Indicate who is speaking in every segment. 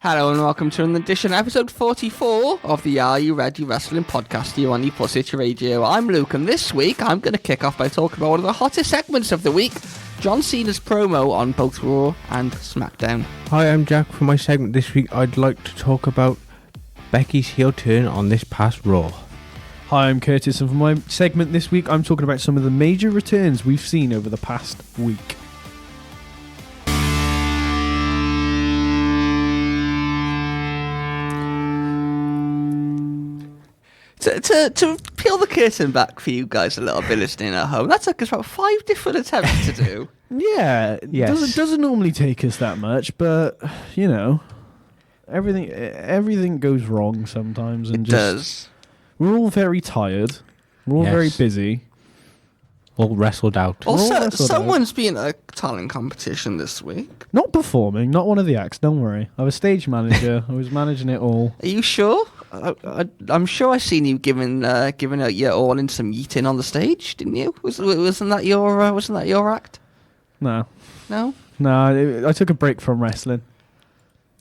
Speaker 1: Hello and welcome to an edition, episode 44 of the Are You Ready Wrestling podcast here on ePlus Radio. I'm Luke, and this week I'm going to kick off by talking about one of the hottest segments of the week, John Cena's promo on both Raw and SmackDown.
Speaker 2: Hi, I'm Jack. For my segment this week, I'd like to talk about Becky's heel turn on this past Raw.
Speaker 3: Hi, I'm Curtis, and for my segment this week, I'm talking about some of the major returns we've seen over the past week.
Speaker 1: To peel the curtain back for you guys a little bit listening at home, that took us about 5 different attempts to do.
Speaker 3: Yeah,
Speaker 2: Yes.
Speaker 3: doesn't normally take us that much, but, you know, everything goes wrong sometimes. And
Speaker 1: It does.
Speaker 3: We're all very tired. We're all very busy.
Speaker 2: All wrestled out.
Speaker 1: Also, someone's been at a talent competition this week.
Speaker 3: Not performing, not one of the acts, don't worry. I was stage manager. I was managing it all.
Speaker 1: Are you sure? I'm sure I've seen you giving out your all in some eating on the stage, didn't you? Wasn't that your act?
Speaker 3: No.
Speaker 1: No.
Speaker 3: I took a break from wrestling.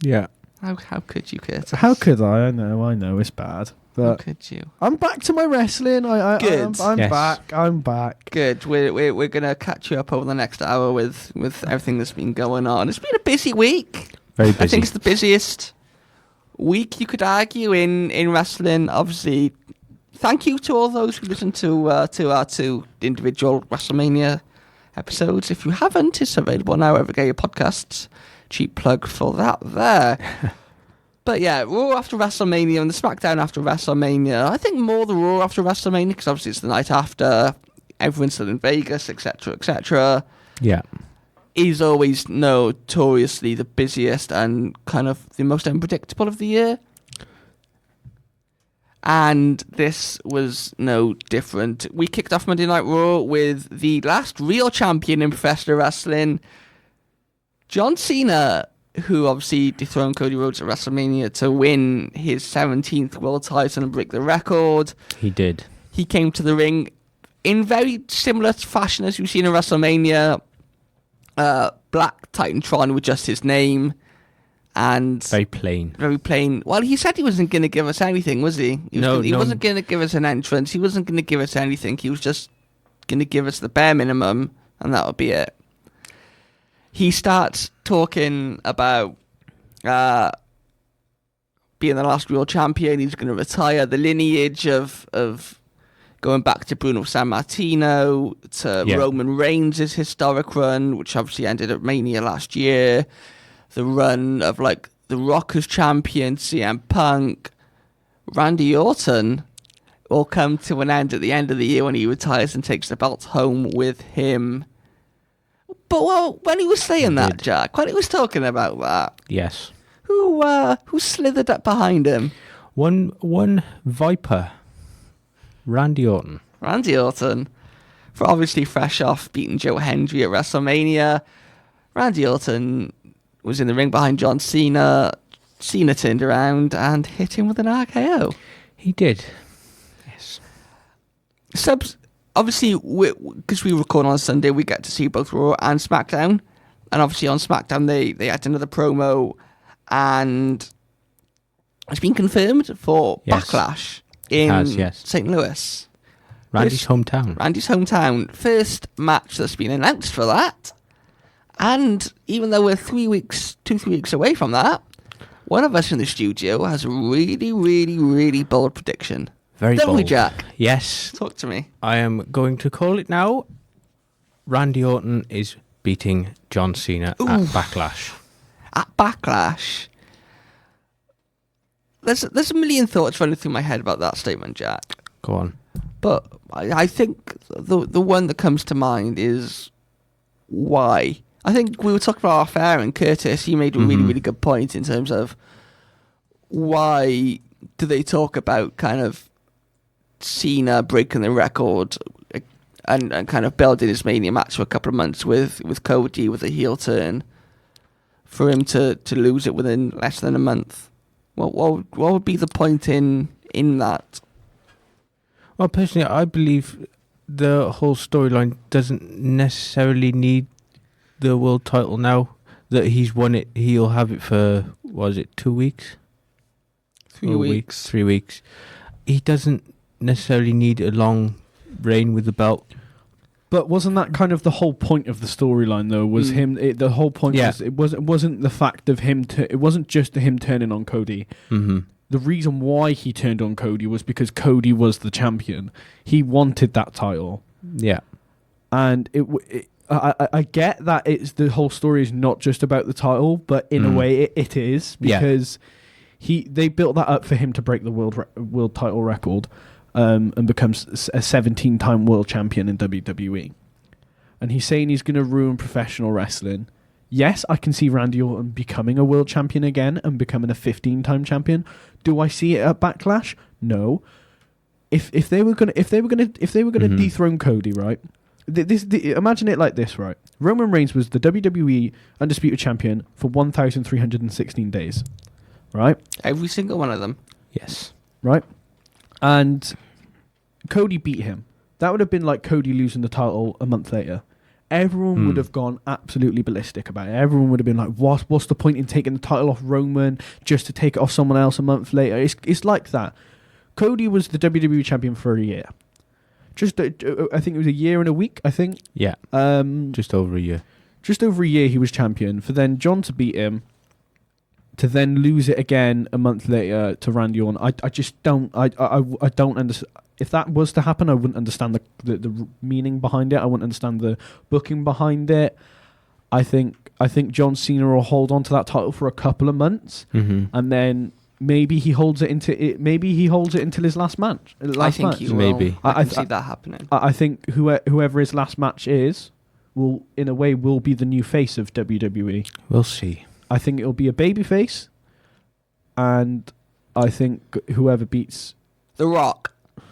Speaker 2: Yeah.
Speaker 1: How could you, Curtis?
Speaker 3: How could I? I know it's bad.
Speaker 1: How
Speaker 3: But
Speaker 1: could you?
Speaker 3: I'm back to my wrestling.
Speaker 1: Good.
Speaker 3: I'm
Speaker 2: Yes.
Speaker 3: back. I'm back.
Speaker 1: Good. We're gonna catch you up over the next hour with everything that's been going on. It's been a busy week.
Speaker 2: Very busy.
Speaker 1: I think it's the busiest week you could argue in wrestling. Obviously, thank you to all those who listened to our 2 individual Wrestlemania episodes. If you haven't, it's available now wherever you get your podcasts. Cheap plug for that there. But yeah, Raw after WrestleMania and the SmackDown after WrestleMania. I think more the Raw after WrestleMania because obviously it's the night after. Everyone's still in Vegas, etc., etc.
Speaker 2: Yeah.
Speaker 1: Is always notoriously the busiest and kind of the most unpredictable of the year. And this was no different. We kicked off Monday Night Raw with the last real champion in professional wrestling, John Cena, who obviously dethroned Cody Rhodes at WrestleMania to win his 17th world title and break the record.
Speaker 2: He did.
Speaker 1: He came to the ring in very similar fashion as you've seen in WrestleMania. Black Titantron with just his name. And
Speaker 2: Very plain.
Speaker 1: very plain. Well, he said he wasn't going to give us anything, was he? He wasn't going to give us an entrance. He wasn't going to give us anything. He was just going to give us the bare minimum, and that would be it. He starts talking about being the last real champion. He's going to retire the lineage of going back to Bruno Sammartino to Roman Reigns' historic run, which obviously ended at Mania last year. The run of like The Rock as champion, CM Punk, Randy Orton will come to an end at the end of the year when he retires and takes the belt home with him. But when he was saying that, Jack, when he was talking about that,
Speaker 2: Yes.
Speaker 1: who slithered up behind him?
Speaker 2: One Viper. Randy Orton.
Speaker 1: Randy Orton, for obviously fresh off beating Joe Hendry at WrestleMania. Randy Orton was in the ring behind John Cena. Cena turned around and hit him with an RKO.
Speaker 2: He did. Yes.
Speaker 1: Subs, obviously, because we record on Sunday, we get to see both Raw and SmackDown. And obviously on SmackDown, they had another promo, and it's been confirmed for Backlash in St. Louis.
Speaker 2: Randy's hometown.
Speaker 1: Randy's hometown. First match that's been announced for that. And even though we're 3 weeks away from that, one of us in the studio has a really, really, really bold prediction.
Speaker 2: Very
Speaker 1: Don't
Speaker 2: bold.
Speaker 1: we, Jack?
Speaker 2: Yes.
Speaker 1: Talk to me.
Speaker 2: I am going to call it now. Randy Orton is beating John Cena at Backlash.
Speaker 1: At Backlash, there's a million thoughts running through my head about that statement, Jack.
Speaker 2: Go on.
Speaker 1: But I think the one that comes to mind is why. I think we were talking about off air, and Curtis, you made a really, really good point in terms of why do they talk about kind of Cena breaking the record and kind of building his Mania match for a couple of months with Cody with a heel turn for him to lose it within less than a month. What would be the point in that?
Speaker 2: Well, personally, I believe the whole storyline doesn't necessarily need the world title now. that he's won it. He'll have it for, was it 2 weeks?
Speaker 1: 3 weeks.
Speaker 2: 3 weeks. He doesn't necessarily need a long reign with the belt.
Speaker 3: But wasn't that kind of the whole point of the storyline, though? Was the whole point
Speaker 2: Yeah.
Speaker 3: was it wasn't the fact of him. It wasn't just him turning on Cody.
Speaker 2: Mm-hmm.
Speaker 3: The reason why he turned on Cody was because Cody was the champion. He wanted that title.
Speaker 2: Yeah.
Speaker 3: And I get that it's the whole story is not just about the title, but in a way it is, because they built that up for him to break the world title record. And becomes a 17-time world champion in WWE. And he's saying he's going to ruin professional wrestling. Yes, I can see Randy Orton becoming a world champion again and becoming a 15-time champion. Do I see it at Backlash? No. If they were going to dethrone Cody, right? Imagine it like this, right? Roman Reigns was the WWE Undisputed Champion for 1,316 days, right?
Speaker 1: Every single one of them.
Speaker 2: Yes.
Speaker 3: Right? And Cody beat him. That would have been like Cody losing the title a month later. Everyone would have gone absolutely ballistic about it. Everyone would have been like, what's the point in taking the title off Roman just to take it off someone else a month later? It's like that. Cody was the WWE champion for a year. I think it was a year and a week, I think.
Speaker 2: Yeah. Just over a year.
Speaker 3: Just over a year he was champion. For then John to beat him, to then lose it again a month later to Randy Orton, I just don't. I don't understand. If that was to happen, I wouldn't understand the meaning behind it. I wouldn't understand the booking behind it. I think John Cena will hold on to that title for a couple of months, and then maybe he holds it until his last match.
Speaker 1: I think he will.
Speaker 2: Maybe.
Speaker 1: I can see that happening.
Speaker 3: I think whoever his last match is will, in a way, will be the new face of WWE.
Speaker 2: We'll see.
Speaker 3: I think it'll be a babyface, and I think whoever beats
Speaker 1: The Rock.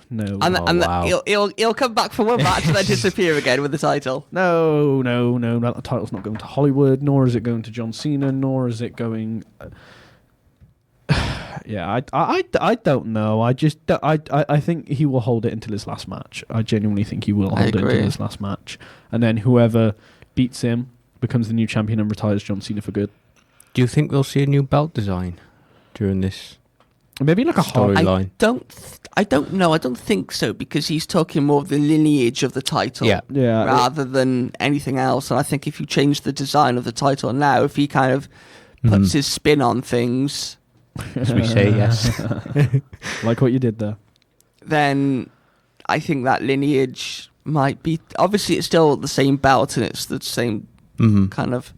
Speaker 3: no,
Speaker 2: wow.
Speaker 1: He'll come back for one match and then disappear again with the title.
Speaker 3: no, that title's not going to Hollywood, nor is it going to John Cena, nor is it going. Yeah, I don't know. I think he will hold it until his last match. I genuinely think he will hold it until his last match, and then whoever beats him becomes the new champion and retires John Cena for good.
Speaker 2: Do you think we'll see a new belt design during this
Speaker 3: Maybe like a
Speaker 2: storyline?
Speaker 1: I don't know. I don't think so, because he's talking more of the lineage of the title
Speaker 3: Yeah.
Speaker 1: rather than anything else. And I think if you change the design of the title now, if he kind of puts his spin on things,
Speaker 2: As we say, yes.
Speaker 3: Like what you did there.
Speaker 1: then I think that lineage might be... Obviously, it's still the same belt and it's the same kind of...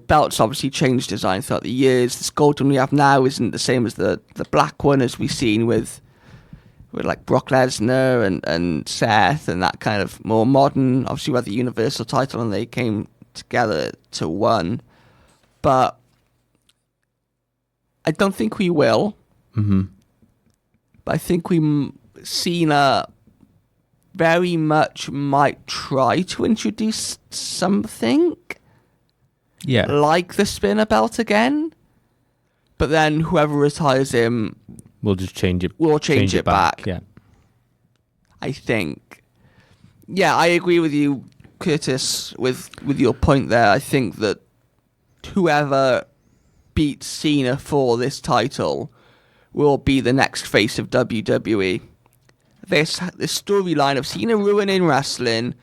Speaker 1: belts obviously change design throughout the years. This gold one we have now isn't the same as the black one as we've seen with like Brock Lesnar and Seth and that kind of more modern. Obviously, we had the Universal title and they came together to one. But I don't think we will. But I think Cena very much might try to introduce something.
Speaker 2: Yeah.
Speaker 1: Like the spinner belt again. But then whoever retires him...
Speaker 2: We'll just change it.
Speaker 1: We'll change it back.
Speaker 2: Yeah.
Speaker 1: I think. Yeah, I agree with you, Curtis, with your point there. I think that whoever beats Cena for this title will be the next face of WWE. This storyline of Cena ruining wrestling,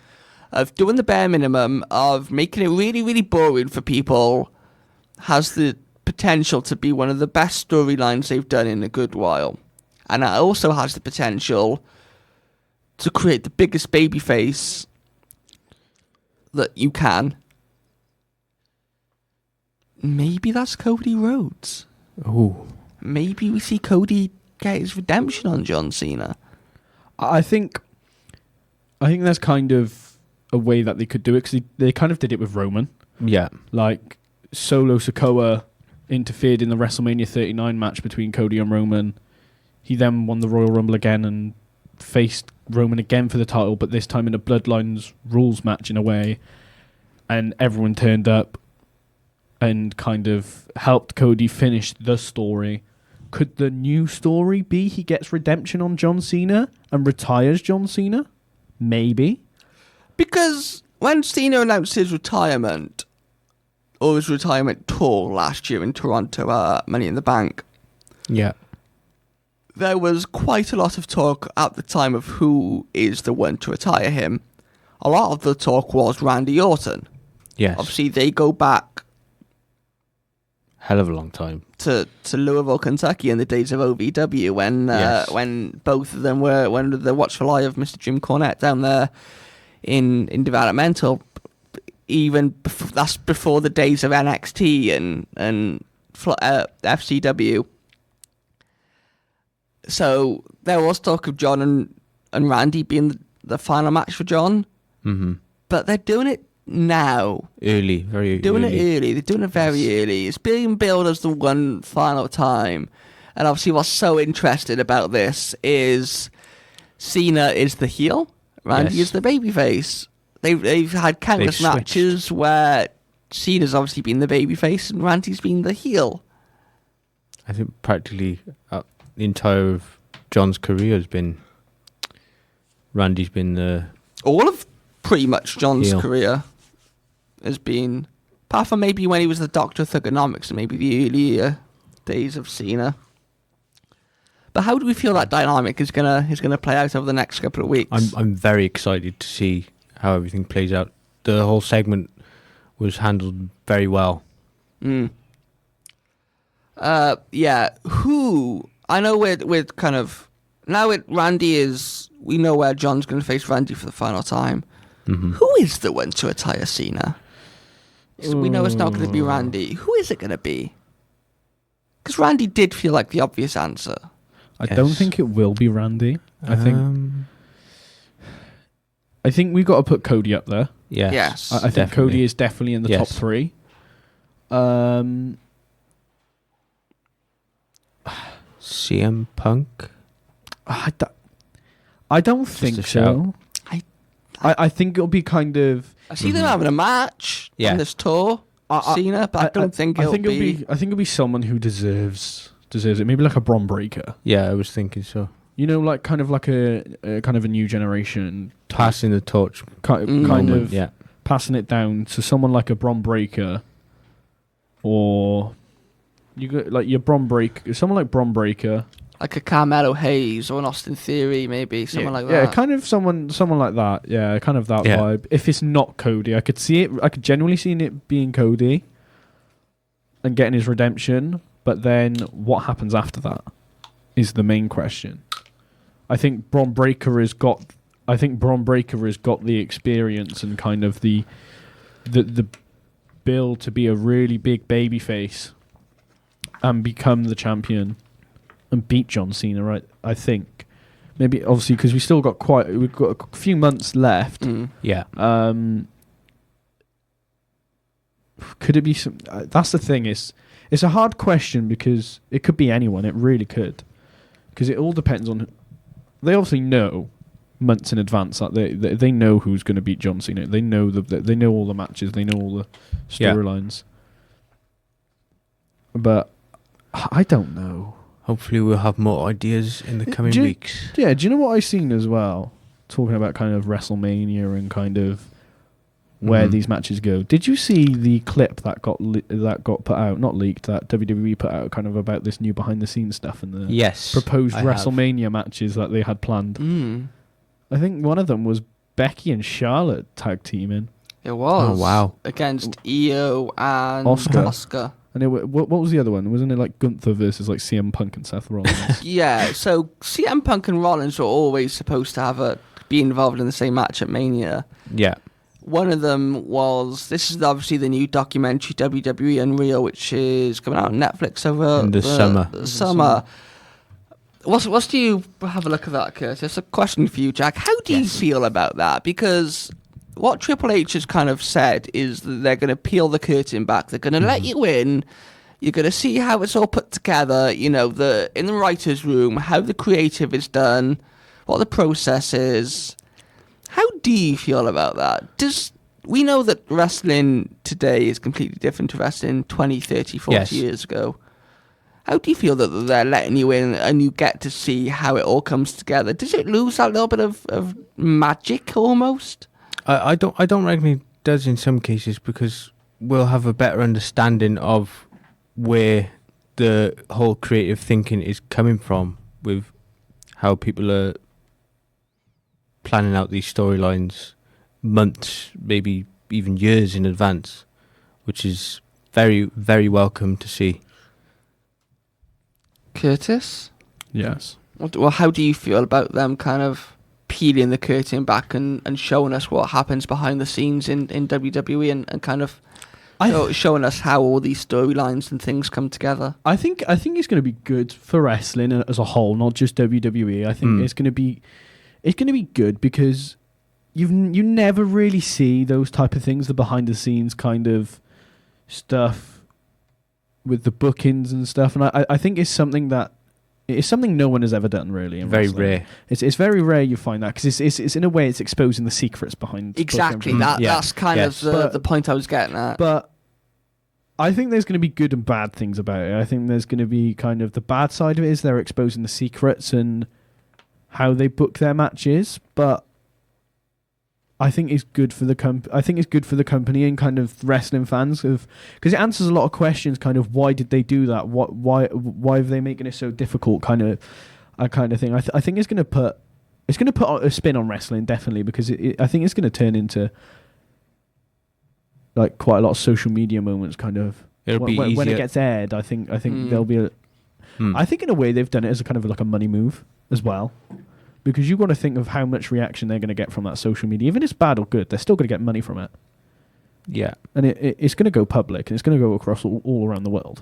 Speaker 1: of doing the bare minimum, of making it really, really boring for people, has the potential to be one of the best storylines they've done in a good while. And it also has the potential to create the biggest babyface that you can. Maybe that's Cody Rhodes.
Speaker 2: Oh.
Speaker 1: Maybe we see Cody get his redemption on John Cena.
Speaker 3: I think that's kind of a way that they could do it, because they kind of did it with Roman.
Speaker 2: Yeah.
Speaker 3: Like, Solo Sikoa interfered in the WrestleMania 39 match between Cody and Roman. He then won the Royal Rumble again and faced Roman again for the title, but this time in a Bloodlines rules match in a way. And everyone turned up and kind of helped Cody finish the story. Could the new story be he gets redemption on John Cena and retires John Cena? Maybe.
Speaker 1: Because when Cena announced his retirement, or his retirement tour last year in Toronto, Money in the Bank,
Speaker 2: Yeah.
Speaker 1: there was quite a lot of talk at the time of who is the one to retire him. A lot of the talk was Randy Orton.
Speaker 2: Yes.
Speaker 1: Obviously, they go back
Speaker 2: Hell of a long time.
Speaker 1: to Louisville, Kentucky in the days of OVW when both of them were under the watchful eye of Mr. Jim Cornette down there in developmental. That's before the days of NXT and FCW. So there was talk of John and Randy being the final match for John.
Speaker 2: Mm-hmm.
Speaker 1: But they're doing it now.
Speaker 2: Early, very
Speaker 1: doing
Speaker 2: early.
Speaker 1: it early. They're doing it very early. It's being billed as the one final time. And obviously what's so interesting about this is Cena is the heel. Randy is the babyface. They've had countless matches where Cena's obviously been the babyface and Randy's been the heel.
Speaker 2: I think practically the entire of John's career has been... Randy's been the...
Speaker 1: All of pretty much John's
Speaker 2: heel.
Speaker 1: career has been... Apart from maybe when he was the Doctor of Thugonomics and maybe the earlier days of Cena. But how do we feel that dynamic is gonna play out over the next couple of weeks?
Speaker 2: I'm very excited to see how everything plays out. The whole segment was handled very well.
Speaker 1: Yeah. Who? I know we're kind of now. Randy is. We know where John's going to face Randy for the final time.
Speaker 2: Mm-hmm.
Speaker 1: Who is the one to retire Cena? So we know it's not going to be Randy. Who is it going to be? Because Randy did feel like the obvious answer.
Speaker 3: I don't think it will be Randy. I think we've got to put Cody up there.
Speaker 1: Yes.
Speaker 3: I think Cody is definitely in the top 3.
Speaker 2: CM Punk?
Speaker 3: I don't think so. I think it'll be kind of...
Speaker 1: I see them having a match on this tour, Cena, but I don't think it'll be...
Speaker 3: I think it'll be someone who deserves it. Maybe like a Braun Breaker.
Speaker 2: Yeah, I was thinking so.
Speaker 3: You know, like kind of like a kind of a new generation
Speaker 2: passing the torch,
Speaker 3: kind of passing it down to someone like a Braun Breaker, or you got like your Braun Breaker, someone like Braun Breaker,
Speaker 1: like a Carmelo Hayes or an Austin Theory, maybe someone like that.
Speaker 3: Yeah, kind of someone like that. Yeah, kind of that vibe. If it's not Cody, I could see it. I could genuinely see it being Cody and getting his redemption. But then, what happens after that is the main question. I think Braun Breaker has got the experience and kind of the build to be a really big babyface and become the champion and beat John Cena. Right? I think maybe obviously because we've got a few months left.
Speaker 2: Yeah.
Speaker 3: Could it be some? That's the thing. It's a hard question because it could be anyone. It really could, because it all depends on. They obviously know months in advance that they know who's going to beat John Cena. They know they know all the matches. They know all the storylines. But I don't know.
Speaker 2: Hopefully, we'll have more ideas in the coming weeks.
Speaker 3: Yeah. Do you know what I've seen as well? Talking about kind of Wrestlemania and kind of where these matches go. Did you see the clip that got put out? Not leaked. That WWE put out, kind of about this new behind the scenes stuff and the proposed WrestleMania matches that they had planned. I think one of them was Becky and Charlotte tag teaming.
Speaker 1: It was.
Speaker 2: Oh wow!
Speaker 1: Against Io and Oscar.
Speaker 3: And what was the other one? Wasn't it like Gunther versus like CM Punk and Seth Rollins?
Speaker 1: Yeah. So CM Punk and Rollins were always supposed to be involved in the same match at Mania.
Speaker 2: Yeah.
Speaker 1: One of them was, this is obviously the new documentary WWE Unreal, which is coming out on Netflix over
Speaker 2: in the
Speaker 1: summer. What do you have a look at that, Curtis? A question for you, Jack. How do you feel about that? Because what Triple H has kind of said is that they're going to peel the curtain back. They're going to let you in. You're going to see how it's all put together, in the writer's room, how the creative is done, what the process is. How do you feel about that? We know that wrestling today is completely different to wrestling 20, 30, 40 years ago. How do you feel that they're letting you in and you get to see how it all comes together? Does it lose that little bit of magic almost?
Speaker 2: I don't reckon it does in some cases, because we'll have a better understanding of where the whole creative thinking is coming from, with how people are planning out these storylines months, maybe even years in advance, which is very, very welcome to see.
Speaker 1: Curtis?
Speaker 3: Yes.
Speaker 1: Well, how do you feel about them kind of peeling the curtain back and showing us what happens behind the scenes in WWE and kind of showing us how all these storylines and things come together?
Speaker 3: I think it's going to be good for wrestling as a whole, not just WWE. I think it's going to be good because you never really see those type of things, the behind the scenes kind of stuff with the bookings and stuff. And I think it's something no one has ever done really. In
Speaker 2: Very
Speaker 3: wrestling.
Speaker 2: rare.
Speaker 3: It's very rare you find that because it's in a way it's exposing the secrets behind
Speaker 1: Exactly.
Speaker 3: booking.
Speaker 1: That's kind of the point I was getting at.
Speaker 3: But I think there's going to be good and bad things about it. I think there's going to be kind of the bad side of it is they're exposing the secrets and how they book their matches. But I think it's good for the company and kind of wrestling fans because it answers a lot of questions. Kind of why did they do that? Why are they making it so difficult? Kind of thing. I think it's going to put a spin on wrestling definitely because I think it's going to turn into like quite a lot of social media moments. Kind of when it gets aired. I think there'll be I think in a way they've done it as a kind of like a money move as well. Because you've got to think of how much reaction they're going to get from that social media. Even if it's bad or good, they're still going to get money from it.
Speaker 2: Yeah.
Speaker 3: And it's going to go public, and it's going to go across all around the world.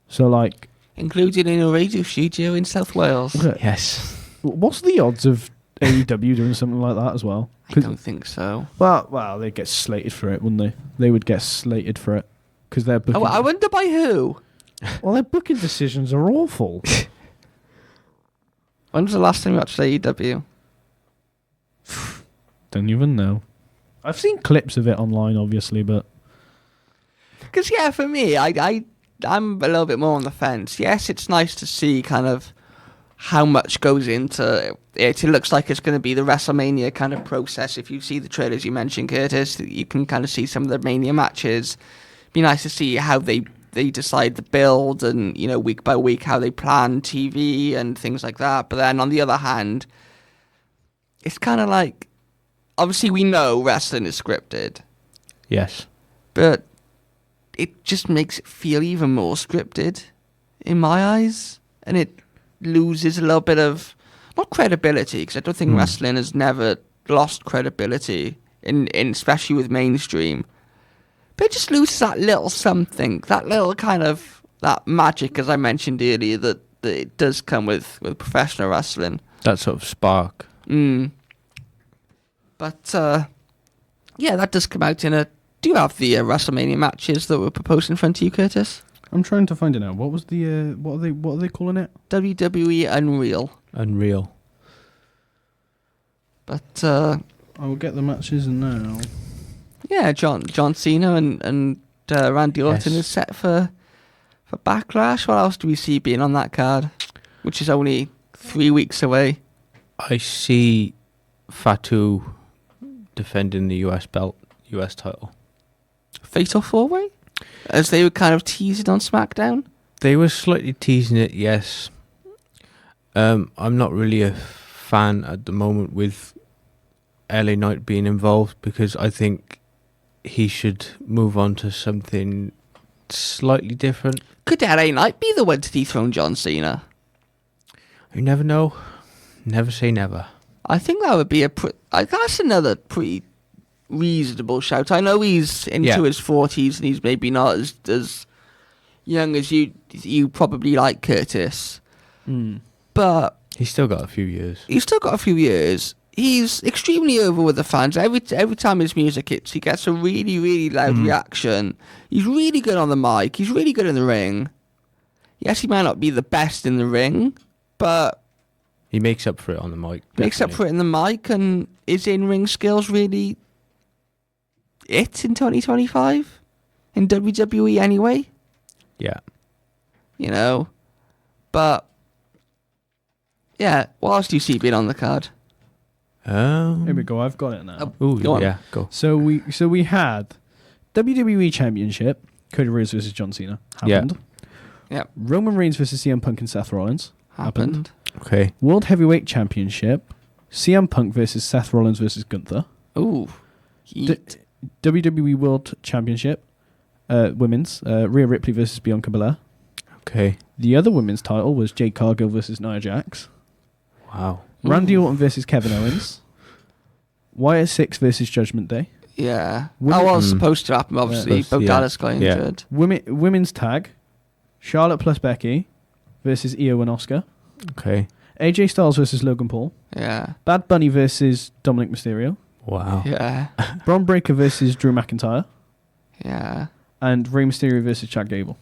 Speaker 3: So, like...
Speaker 1: Including in a radio studio in South Wales.
Speaker 3: Okay.
Speaker 2: Yes.
Speaker 3: What's the odds of AEW doing something like that as well?
Speaker 1: I don't think so.
Speaker 3: Well, they'd get slated for it, wouldn't they? They would get slated for it. Because they're booking...
Speaker 1: Oh, I wonder by who?
Speaker 3: Well, their booking decisions are awful.
Speaker 1: When was the last time you watched AEW?
Speaker 3: Don't even know. I've seen clips of it online, obviously, but...
Speaker 1: Because, yeah, for me, I'm a little bit more on the fence. Yes, it's nice to see kind of how much goes into it. It looks like it's going to be the WrestleMania kind of process. If you see the trailers you mentioned, Curtis, you can kind of see some of the Mania matches. Be nice to see how they decide the build and, you know, week by week how they plan TV and things like that. But then on the other hand, it's kind of like, obviously we know wrestling is scripted.
Speaker 2: Yes.
Speaker 1: But it just makes it feel even more scripted in my eyes. And it loses a little bit of, not credibility, because I don't think wrestling has never lost credibility, in especially with mainstream. But it just loses that little something, that little kind of, that magic, as I mentioned earlier, that it does come with professional wrestling.
Speaker 2: That sort of spark.
Speaker 1: But, yeah, that does come out in a... Do you have the WrestleMania matches that were proposed in front of you, Curtis?
Speaker 3: I'm trying to find it now. What was the... what are they calling it?
Speaker 1: WWE
Speaker 2: Unreal.
Speaker 1: But,
Speaker 3: I'll get the matches now.
Speaker 1: yeah, John Cena and Randy Orton is set for Backlash. What else do we see being on that card? Which is only 3 weeks away.
Speaker 2: I see Fatu defending the US title.
Speaker 1: Fatal 4-way? As they were kind of teasing on SmackDown?
Speaker 2: They were slightly teasing it, yes. I'm not really a fan at the moment with LA Knight being involved because I think he should move on to something slightly different.
Speaker 1: Could LA Knight be the one to dethrone John Cena?
Speaker 2: You never know. Never say never.
Speaker 1: I think that would be that's another pretty reasonable shout. I know he's into his 40s and he's maybe not as young as you probably like, Curtis. But
Speaker 2: he's still got a few years.
Speaker 1: He's extremely over with the fans. Every time his music hits, he gets a really, really loud reaction. He's really good on the mic. He's really good in the ring. Yes, he might not be the best in the ring, but
Speaker 2: he makes up for it on the mic.
Speaker 1: Makes up for it in the mic, and his in-ring skills really it in 2025 in WWE anyway.
Speaker 2: Yeah.
Speaker 1: You know, but yeah, what else do you see being on the card?
Speaker 3: Here we go. I've got it now.
Speaker 2: Ooh,
Speaker 1: go on.
Speaker 2: Yeah, go.
Speaker 3: So we had WWE Championship, Cody Rhodes versus John Cena. Happened.
Speaker 1: Yep.
Speaker 3: Roman Reigns versus CM Punk and Seth Rollins. Happened.
Speaker 2: Okay.
Speaker 3: World Heavyweight Championship, CM Punk versus Seth Rollins versus Gunther.
Speaker 1: Ooh.
Speaker 3: WWE World Championship, women's, Rhea Ripley versus Bianca Belair.
Speaker 2: Okay.
Speaker 3: The other women's title was Jade Cargill versus Nia Jax.
Speaker 2: Wow.
Speaker 3: Randy Orton versus Kevin Owens. Wyatt Six versus Judgment Day.
Speaker 1: Yeah.
Speaker 3: Women-
Speaker 1: That was supposed to happen, obviously.
Speaker 2: Yeah.
Speaker 1: Bo
Speaker 2: Yeah.
Speaker 1: Dallas got
Speaker 2: Yeah.
Speaker 1: injured.
Speaker 3: Women's tag, Charlotte plus Becky versus Io and Oscar.
Speaker 2: Okay.
Speaker 3: AJ Styles versus Logan Paul.
Speaker 1: Yeah.
Speaker 3: Bad Bunny versus Dominic Mysterio.
Speaker 2: Wow.
Speaker 1: Yeah.
Speaker 3: Braun Breaker versus Drew McIntyre.
Speaker 1: Yeah.
Speaker 3: And Rey Mysterio versus Chad Gable.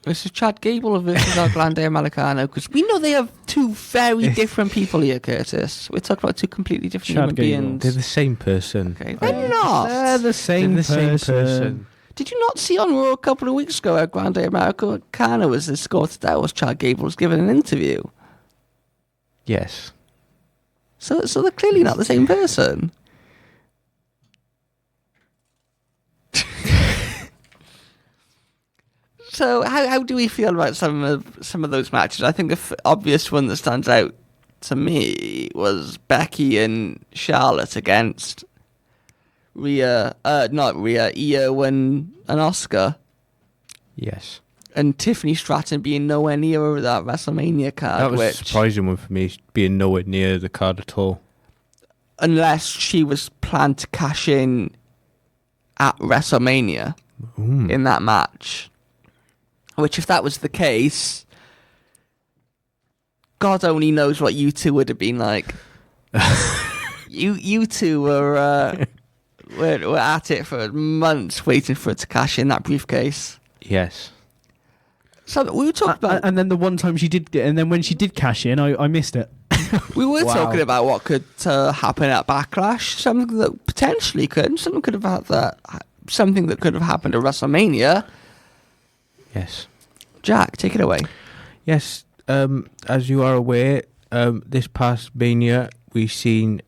Speaker 1: Versus Chad Gable versus Orlando Malicano, because we know they have two very different people here, Curtis. We're talking about two completely different
Speaker 3: Chad
Speaker 1: human
Speaker 3: Gable.
Speaker 1: beings.
Speaker 2: They're the same person.
Speaker 1: Okay, they're not.
Speaker 3: They're the same
Speaker 2: They're the same
Speaker 3: person.
Speaker 2: person.
Speaker 1: Did you not see on Raw a couple of weeks ago how Grande Americano was escorted out as Chad Gable was given an interview?
Speaker 2: Yes.
Speaker 1: So they're clearly not the same person. So how do we feel about some of those matches? I think the obvious one that stands out to me was Becky and Charlotte against Io and Oscar,
Speaker 2: Yes.
Speaker 1: and Tiffany Stratton being nowhere near that WrestleMania card.
Speaker 2: That was a
Speaker 1: which,
Speaker 2: surprising one for me, being nowhere near the card at all.
Speaker 1: unless she was planned to cash in at WrestleMania in that match. Which, if that was the case, God only knows what you two would have been like. you two were at it for months, waiting for it to cash in that briefcase.
Speaker 2: Yes.
Speaker 1: So we were talking about,
Speaker 3: And then the one time she did, and then when she did cash in, I missed it.
Speaker 1: we were
Speaker 2: Wow.
Speaker 1: talking about what could happen at Backlash. Something that potentially could. Something could have had that. Something that could have happened at WrestleMania.
Speaker 2: Yes.
Speaker 1: Jack, take it away.
Speaker 2: Yes. As you are aware, this past Mania, we've seen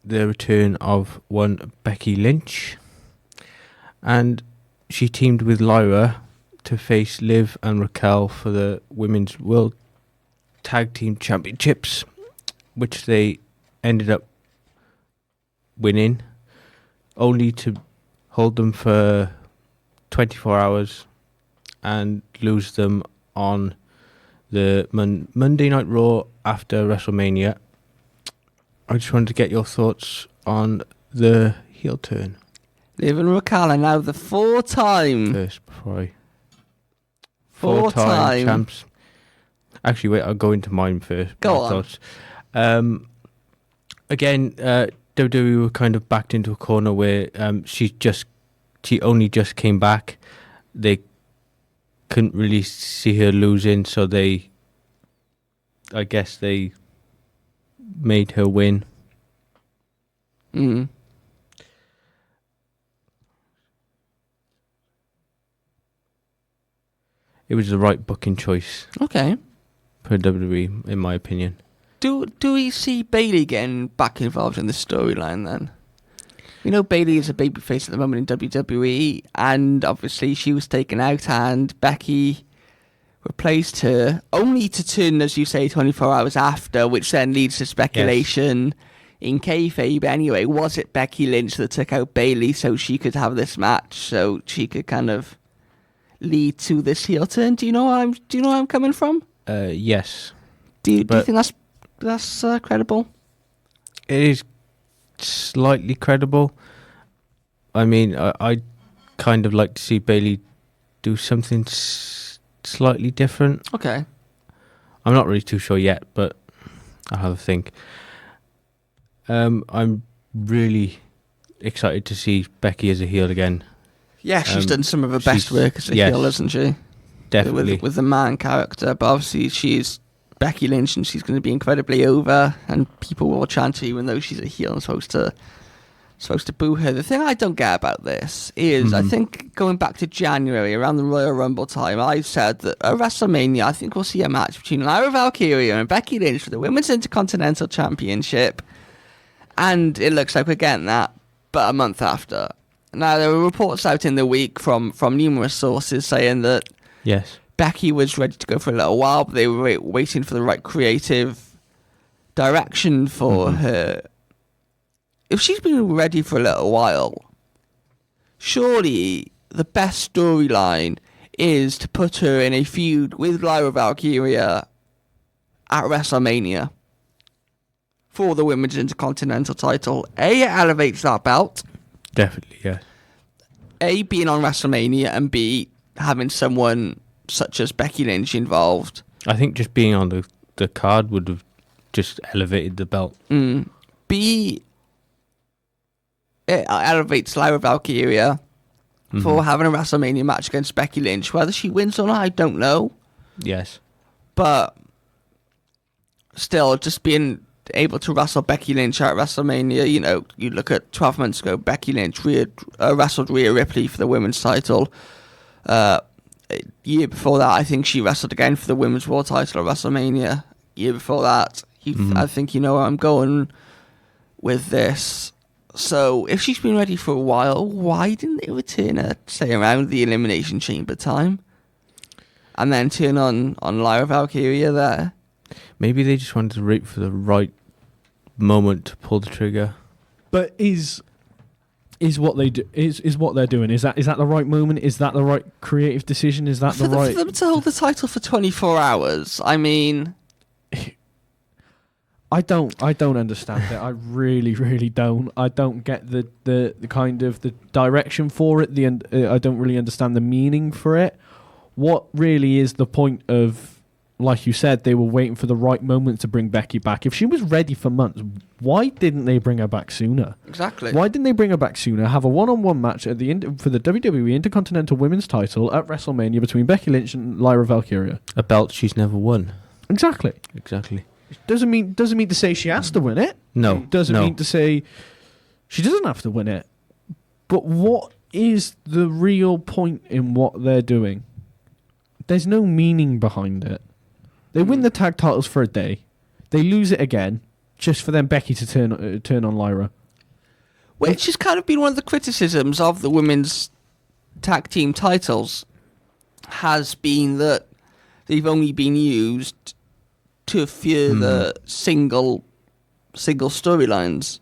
Speaker 2: the return of one Becky Lynch, and she teamed with Lyra to face Liv and Raquel for the Women's World Tag Team Championships, which they ended up winning, only to hold them for 24 hours and lose them on the Monday Night Raw after WrestleMania. I just wanted to get your thoughts on the heel turn
Speaker 1: Liv and Raquel are now the four-time
Speaker 2: first before I...
Speaker 1: Four-time.
Speaker 2: champs. Actually, wait, I'll go into mine first.
Speaker 1: Go
Speaker 2: my
Speaker 1: on.
Speaker 2: thoughts. Again, WWE were kind of backed into a corner where she only just came back. They couldn't really see her losing, so I guess they made her win.
Speaker 1: Mm.
Speaker 2: It was the right booking choice
Speaker 1: Okay.
Speaker 2: for WWE, in my opinion.
Speaker 1: Do we see Bayley getting back involved in the storyline then? We know Bayley is a babyface at the moment in WWE, and obviously she was taken out, and Becky replaced her, only to turn, as you say, 24 hours after, which then leads to speculation in kayfabe. Anyway, was it Becky Lynch that took out Bayley so she could have this match, so she could kind of lead to this heel turn? Do you know where I'm coming from?
Speaker 2: Yes.
Speaker 1: Do you think that's credible?
Speaker 2: It is slightly credible. I mean, I kind of like to see Bayley do something slightly different.
Speaker 1: Okay.
Speaker 2: I'm not really too sure yet, but I'll have a think. I'm really excited to see Becky as a heel again.
Speaker 1: Yeah, she's done some of her best
Speaker 2: she's-
Speaker 1: work as a
Speaker 2: yes,
Speaker 1: heel, hasn't she?
Speaker 2: Definitely.
Speaker 1: With the man character, but obviously she's Becky Lynch and she's going to be incredibly over, and people will chant her even though she's a heel and supposed to boo her. The thing I don't get about this is, I think going back to January, around the Royal Rumble time, I said that at WrestleMania, I think we'll see a match between Lyra Valkyria and Becky Lynch for the Women's Intercontinental Championship, and it looks like we're getting that, but a month after. Now, there were reports out in the week from numerous sources saying that
Speaker 2: Yes.
Speaker 1: Becky was ready to go for a little while, but they were waiting for the right creative direction for her. If she's been ready for a little while, surely the best storyline is to put her in a feud with Lyra Valkyria at WrestleMania for the Women's Intercontinental title. A, it elevates that belt.
Speaker 2: Definitely, yeah.
Speaker 1: A, being on WrestleMania, and B, having someone such as Becky Lynch involved.
Speaker 2: I think just being on the card would have just elevated the belt.
Speaker 1: B, it elevates Lyra Valkyria for having a WrestleMania match against Becky Lynch. Whether she wins or not, I don't know.
Speaker 2: Yes.
Speaker 1: But still, just being able to wrestle Becky Lynch at WrestleMania, you know, you look at 12 months ago, Becky Lynch wrestled Rhea Ripley for the women's title. Year before that, I think she wrestled again for the women's world title at WrestleMania. Year before that, I think you know where I'm going with this. So, if she's been ready for a while, why didn't they return her, say, around the Elimination Chamber time? And then turn on Lyra Valkyria there?
Speaker 2: Maybe they just wanted to wait for the right moment to pull the trigger.
Speaker 3: But is what they do is what they're doing? Is that the right moment? Is that the right creative decision? Is that
Speaker 1: For
Speaker 3: right?
Speaker 1: them to hold the title for 24 hours, I mean...
Speaker 3: I don't understand it. I really, really don't. I don't get the kind of the direction for it. I don't really understand the meaning for it. What really is the point of, like you said, they were waiting for the right moment to bring Becky back. If she was ready for months, why didn't they bring her back sooner?
Speaker 1: Exactly.
Speaker 3: Why didn't they bring her back sooner? Have a one-on-one match at the end for the WWE Intercontinental Women's title at WrestleMania between Becky Lynch and Lyra Valkyria.
Speaker 2: A belt she's never won.
Speaker 3: Exactly. Doesn't mean to say she has to win it.
Speaker 2: No.
Speaker 3: Doesn't mean to say she doesn't have to win it. But what is the real point in what they're doing? There's no meaning behind it. They win the tag titles for a day. They lose it again, just for then Becky to turn on Lyra.
Speaker 1: Which has kind of been one of the criticisms of the women's tag team titles, has been that they've only been used to further single storylines.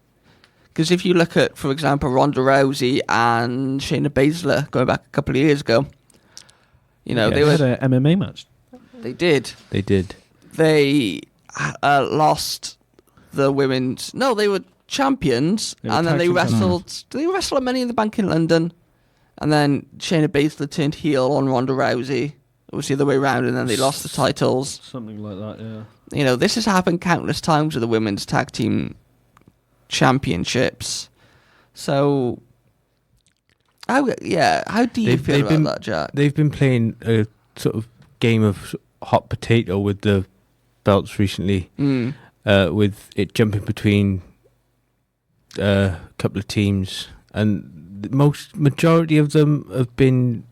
Speaker 1: Because if you look at, for example, Ronda Rousey and Shayna Baszler going back a couple of years ago, you know,
Speaker 3: They had an MMA match.
Speaker 1: They did. They lost the women's... No, they were champions, and then they wrestled... Did they wrestle at Money in the Bank in London? And then Shayna Baszler turned heel on Ronda Rousey. It was the other way around, and then they lost the titles.
Speaker 3: Something like that, yeah.
Speaker 1: You know, this has happened countless times with the women's tag team championships. So, how do you feel about that, Jack?
Speaker 2: They've been playing a sort of game of hot potato with the belts recently, with it jumping between a couple of teams, and the majority of them have been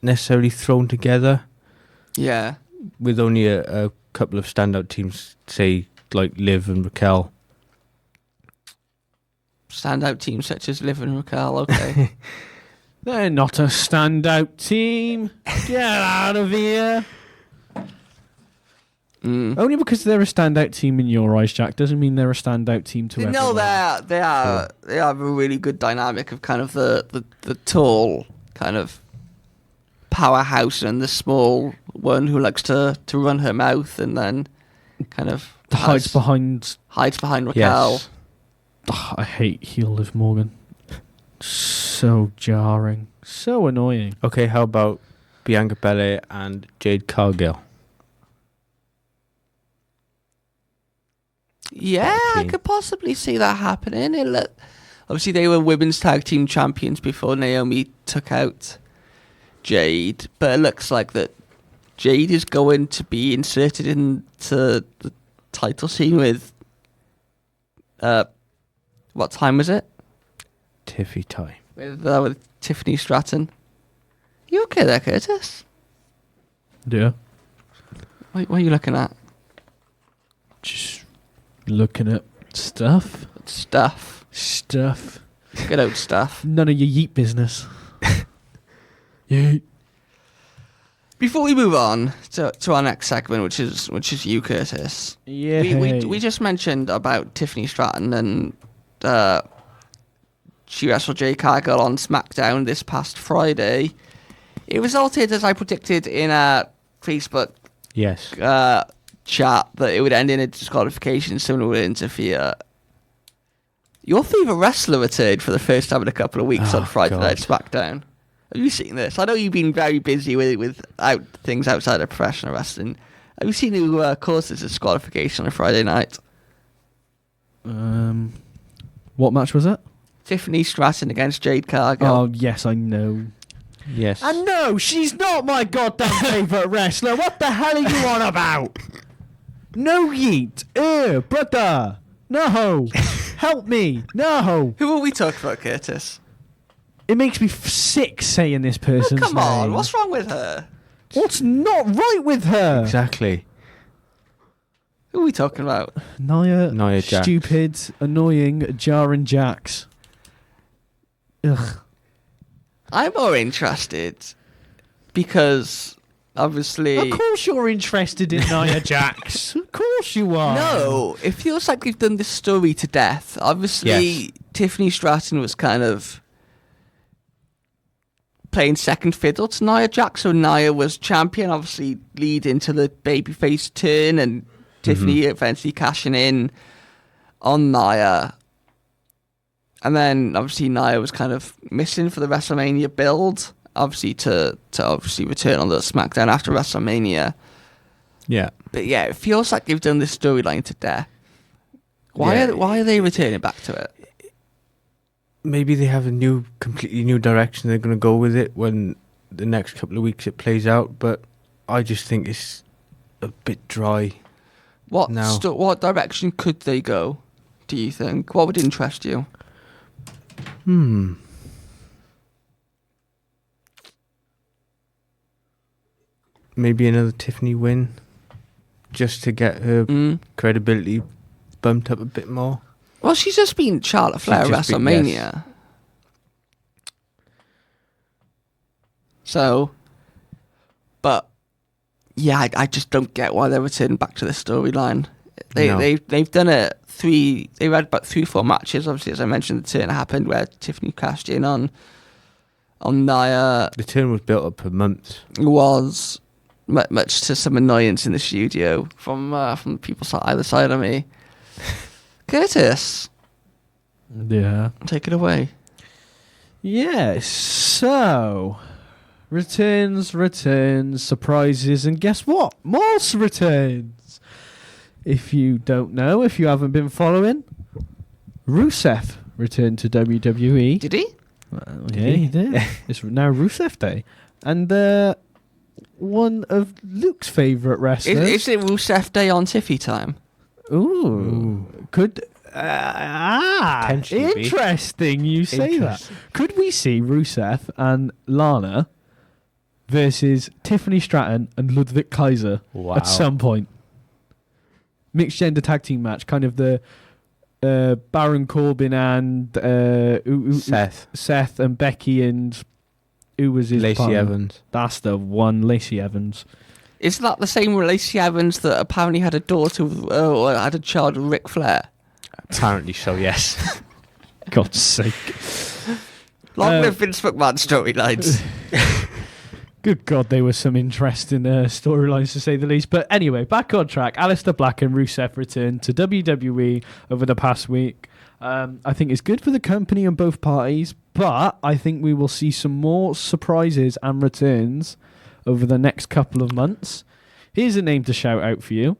Speaker 2: necessarily thrown together.
Speaker 1: Yeah.
Speaker 2: With only a couple of standout teams, say, like Liv and Raquel.
Speaker 1: Standout teams such as Liv and Raquel, okay.
Speaker 3: They're not a standout team. Get out of here. Only because they're a standout team in your eyes, Jack, doesn't mean they're a standout team to everyone.
Speaker 1: No, they have a really good dynamic of kind of the tall kind of powerhouse and the small one who likes to run her mouth and then kind of
Speaker 3: hides behind
Speaker 1: Raquel.
Speaker 2: Yes.
Speaker 3: Oh, I hate heel Liv Morgan. So jarring, so annoying.
Speaker 2: Okay, how about Bianca Belair and Jade Cargill?
Speaker 1: Yeah, I could possibly see that happening. Obviously, they were women's tag team champions before Naomi took out Jade, but it looks like that Jade is going to be inserted into the title scene with what time was it?
Speaker 2: Tiffy time.
Speaker 1: With Tiffany Stratton. You okay there, Curtis?
Speaker 3: Yeah.
Speaker 1: What are you looking at?
Speaker 3: Just looking at stuff.
Speaker 1: Good old stuff.
Speaker 3: None of your yeet business. Yeet.
Speaker 1: Before we move on to our next segment, which is you, Curtis.
Speaker 3: Yeah.
Speaker 1: We just mentioned about Tiffany Stratton and she wrestled Jade Cargill on SmackDown this past Friday. It resulted, as I predicted, in a Facebook chat that it would end in a disqualification. Someone would interfere. Your favourite wrestler returned for the first time in a couple of weeks on Friday Night SmackDown. Have you seen this? I know you've been very busy with things outside of professional wrestling. Have you seen who caused this disqualification on a Friday night?
Speaker 3: What match was it?
Speaker 1: Tiffany Stratton against Jade Cargill.
Speaker 3: Oh, yes, I know.
Speaker 2: Yes.
Speaker 3: And no, she's not my goddamn favourite wrestler. What the hell are you on about? No yeet. Brother. No. Help me. No.
Speaker 1: Who are we talking about, Curtis?
Speaker 3: It makes me sick saying this person's
Speaker 1: Come on,
Speaker 3: name.
Speaker 1: what's wrong with her?
Speaker 3: What's not right with her?
Speaker 2: Exactly.
Speaker 1: Who are we talking about?
Speaker 3: Nia
Speaker 2: Jax.
Speaker 3: Stupid, annoying, jarring Jax. Ugh.
Speaker 1: I'm more interested because obviously.
Speaker 3: Of course you're interested in Nia Jax. Of course you are.
Speaker 1: No, it feels like we've done this story to death. Obviously, Tiffany Stratton was kind of playing second fiddle to Nia Jax, so Nia was champion, obviously leading to the babyface turn, and Tiffany eventually cashing in on Nia. And then obviously Nia was kind of missing for the WrestleMania build, obviously to obviously return on the SmackDown after WrestleMania.
Speaker 2: Yeah.
Speaker 1: But yeah, it feels like they've done this storyline to death. Why are they returning back to it?
Speaker 2: Maybe they have a completely new direction they're going to go with it when the next couple of weeks it plays out, but I just think it's a bit dry.
Speaker 1: What direction could they go, do you think? What would interest you?
Speaker 2: Maybe another Tiffany win, just to get her credibility bumped up a bit more.
Speaker 1: Well, she's just been Charlotte Flair at WrestleMania.
Speaker 2: Yes.
Speaker 1: So, but yeah, I just don't get why they're returning back to this storyline. They've done it they've had about 3-4 matches. Obviously, as I mentioned, the turn happened where Tiffany cashed in on Nia.
Speaker 2: The turn was built up for months.
Speaker 1: It was much to some annoyance in the studio from people either side of me. Curtis,
Speaker 3: Yeah.
Speaker 1: take it away.
Speaker 3: Yeah, so returns, surprises, and guess what? More returns. If you don't know, if you haven't been following, Rusev returned to WWE.
Speaker 1: Did he?
Speaker 3: Well, yeah, he did. It's now Rusev Day. And one of Luke's favourite wrestlers.
Speaker 1: Is it Rusev Day on Tiffy time?
Speaker 3: Ooh. Could...
Speaker 2: Potentially be.
Speaker 3: Interesting you say that. Could we see Rusev and Lana versus Tiffany Stratton and Ludwig Kaiser at some point? Mixed gender tag team match, kind of the Baron Corbin and Seth and Becky and who was his
Speaker 2: Lacey
Speaker 3: partner?
Speaker 2: Evans.
Speaker 3: That's the one, Lacey Evans.
Speaker 1: Is that the same Lacey Evans that apparently had a daughter or had a child with Ric Flair?
Speaker 2: Apparently so, yes.
Speaker 3: God's sake.
Speaker 1: Long live Vince McMahon storylines.
Speaker 3: Good God, there were some interesting storylines to say the least. But anyway, back on track. Aleister Black and Rusev returned to WWE over the past week. I think it's good for the company and both parties, but I think we will see some more surprises and returns over the next couple of months. Here's a name to shout out for you.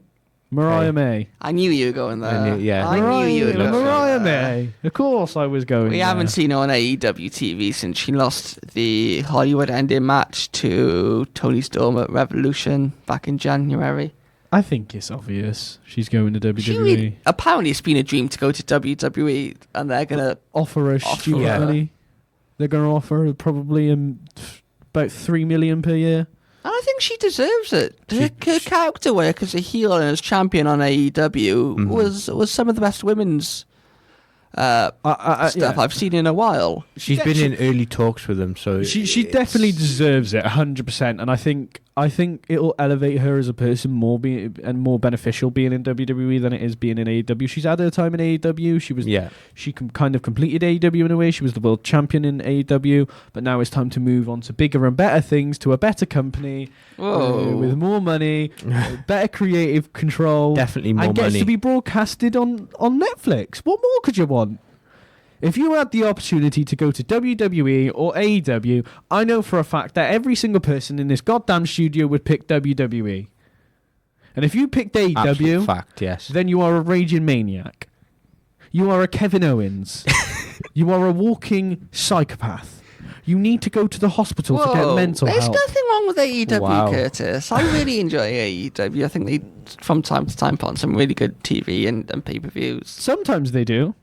Speaker 3: Mariah May.
Speaker 1: I knew you were going there. I knew you were going
Speaker 3: Mariah
Speaker 1: there.
Speaker 3: May. Of course I was going
Speaker 1: We
Speaker 3: there.
Speaker 1: haven't seen her on AEW TV since she lost the Hollywood ending match to Toni Storm at Revolution back in January.
Speaker 3: I think it's obvious she's going to WWE.
Speaker 1: Apparently it's been a dream to go to WWE and they're going to
Speaker 3: offer her stupid money. They're going to offer her probably about $3 million per year.
Speaker 1: And I think she deserves it. Her character work as a heel and as champion on AEW was some of the best women's stuff I've seen in a while.
Speaker 2: She's been in early talks with them, so
Speaker 3: she definitely deserves it 100%. And I think it'll elevate her as a person more beneficial being in WWE than it is being in AEW. She's had her time in AEW. She kind of completed AEW in a way. She was the world champion in AEW, but now it's time to move on to bigger and better things, to a better company with more money, better creative control,
Speaker 2: definitely more
Speaker 3: and gets
Speaker 2: money,
Speaker 3: to be broadcasted on Netflix. What more could you want? If you had the opportunity to go to WWE or AEW, I know for a fact that every single person in this goddamn studio would pick WWE. And if you picked AEW,
Speaker 2: fact, yes,
Speaker 3: then you are a raging maniac. You are a Kevin Owens. You are a walking psychopath. You need to go to the hospital to get mental help.
Speaker 1: There's nothing wrong with AEW,
Speaker 2: Wow.
Speaker 1: Curtis. I really enjoy AEW. I think they, from time to time, put on some really good TV and pay-per-views.
Speaker 3: Sometimes they do.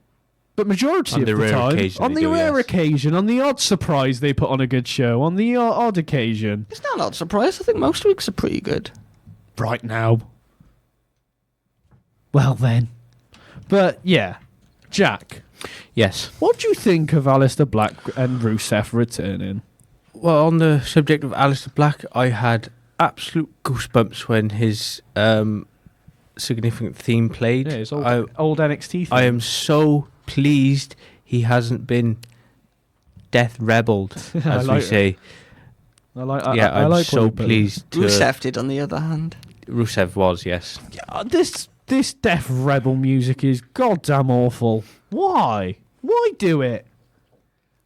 Speaker 3: But majority
Speaker 2: On
Speaker 3: of
Speaker 2: the
Speaker 3: the
Speaker 2: rare
Speaker 3: time,
Speaker 2: occasion
Speaker 3: on
Speaker 2: they
Speaker 3: the
Speaker 2: do,
Speaker 3: rare
Speaker 2: yes.
Speaker 3: occasion, on the odd surprise, they put on a good show. On the odd occasion.
Speaker 1: It's not an odd surprise. I think most weeks are pretty good.
Speaker 3: Right now. Well then. But yeah, Jack,
Speaker 2: yes.
Speaker 3: what do you think of Aleister Black and Rusev returning?
Speaker 2: Well, on the subject of Aleister Black, I had absolute goosebumps when his significant theme played.
Speaker 3: Yeah, his old NXT theme.
Speaker 2: I am so pleased he hasn't been death rebelled, as we say. I'm so pleased.
Speaker 1: Rusev did, on the other hand.
Speaker 2: Rusev was, yes.
Speaker 3: Yeah, this death rebel music is goddamn awful. Why? Why do it?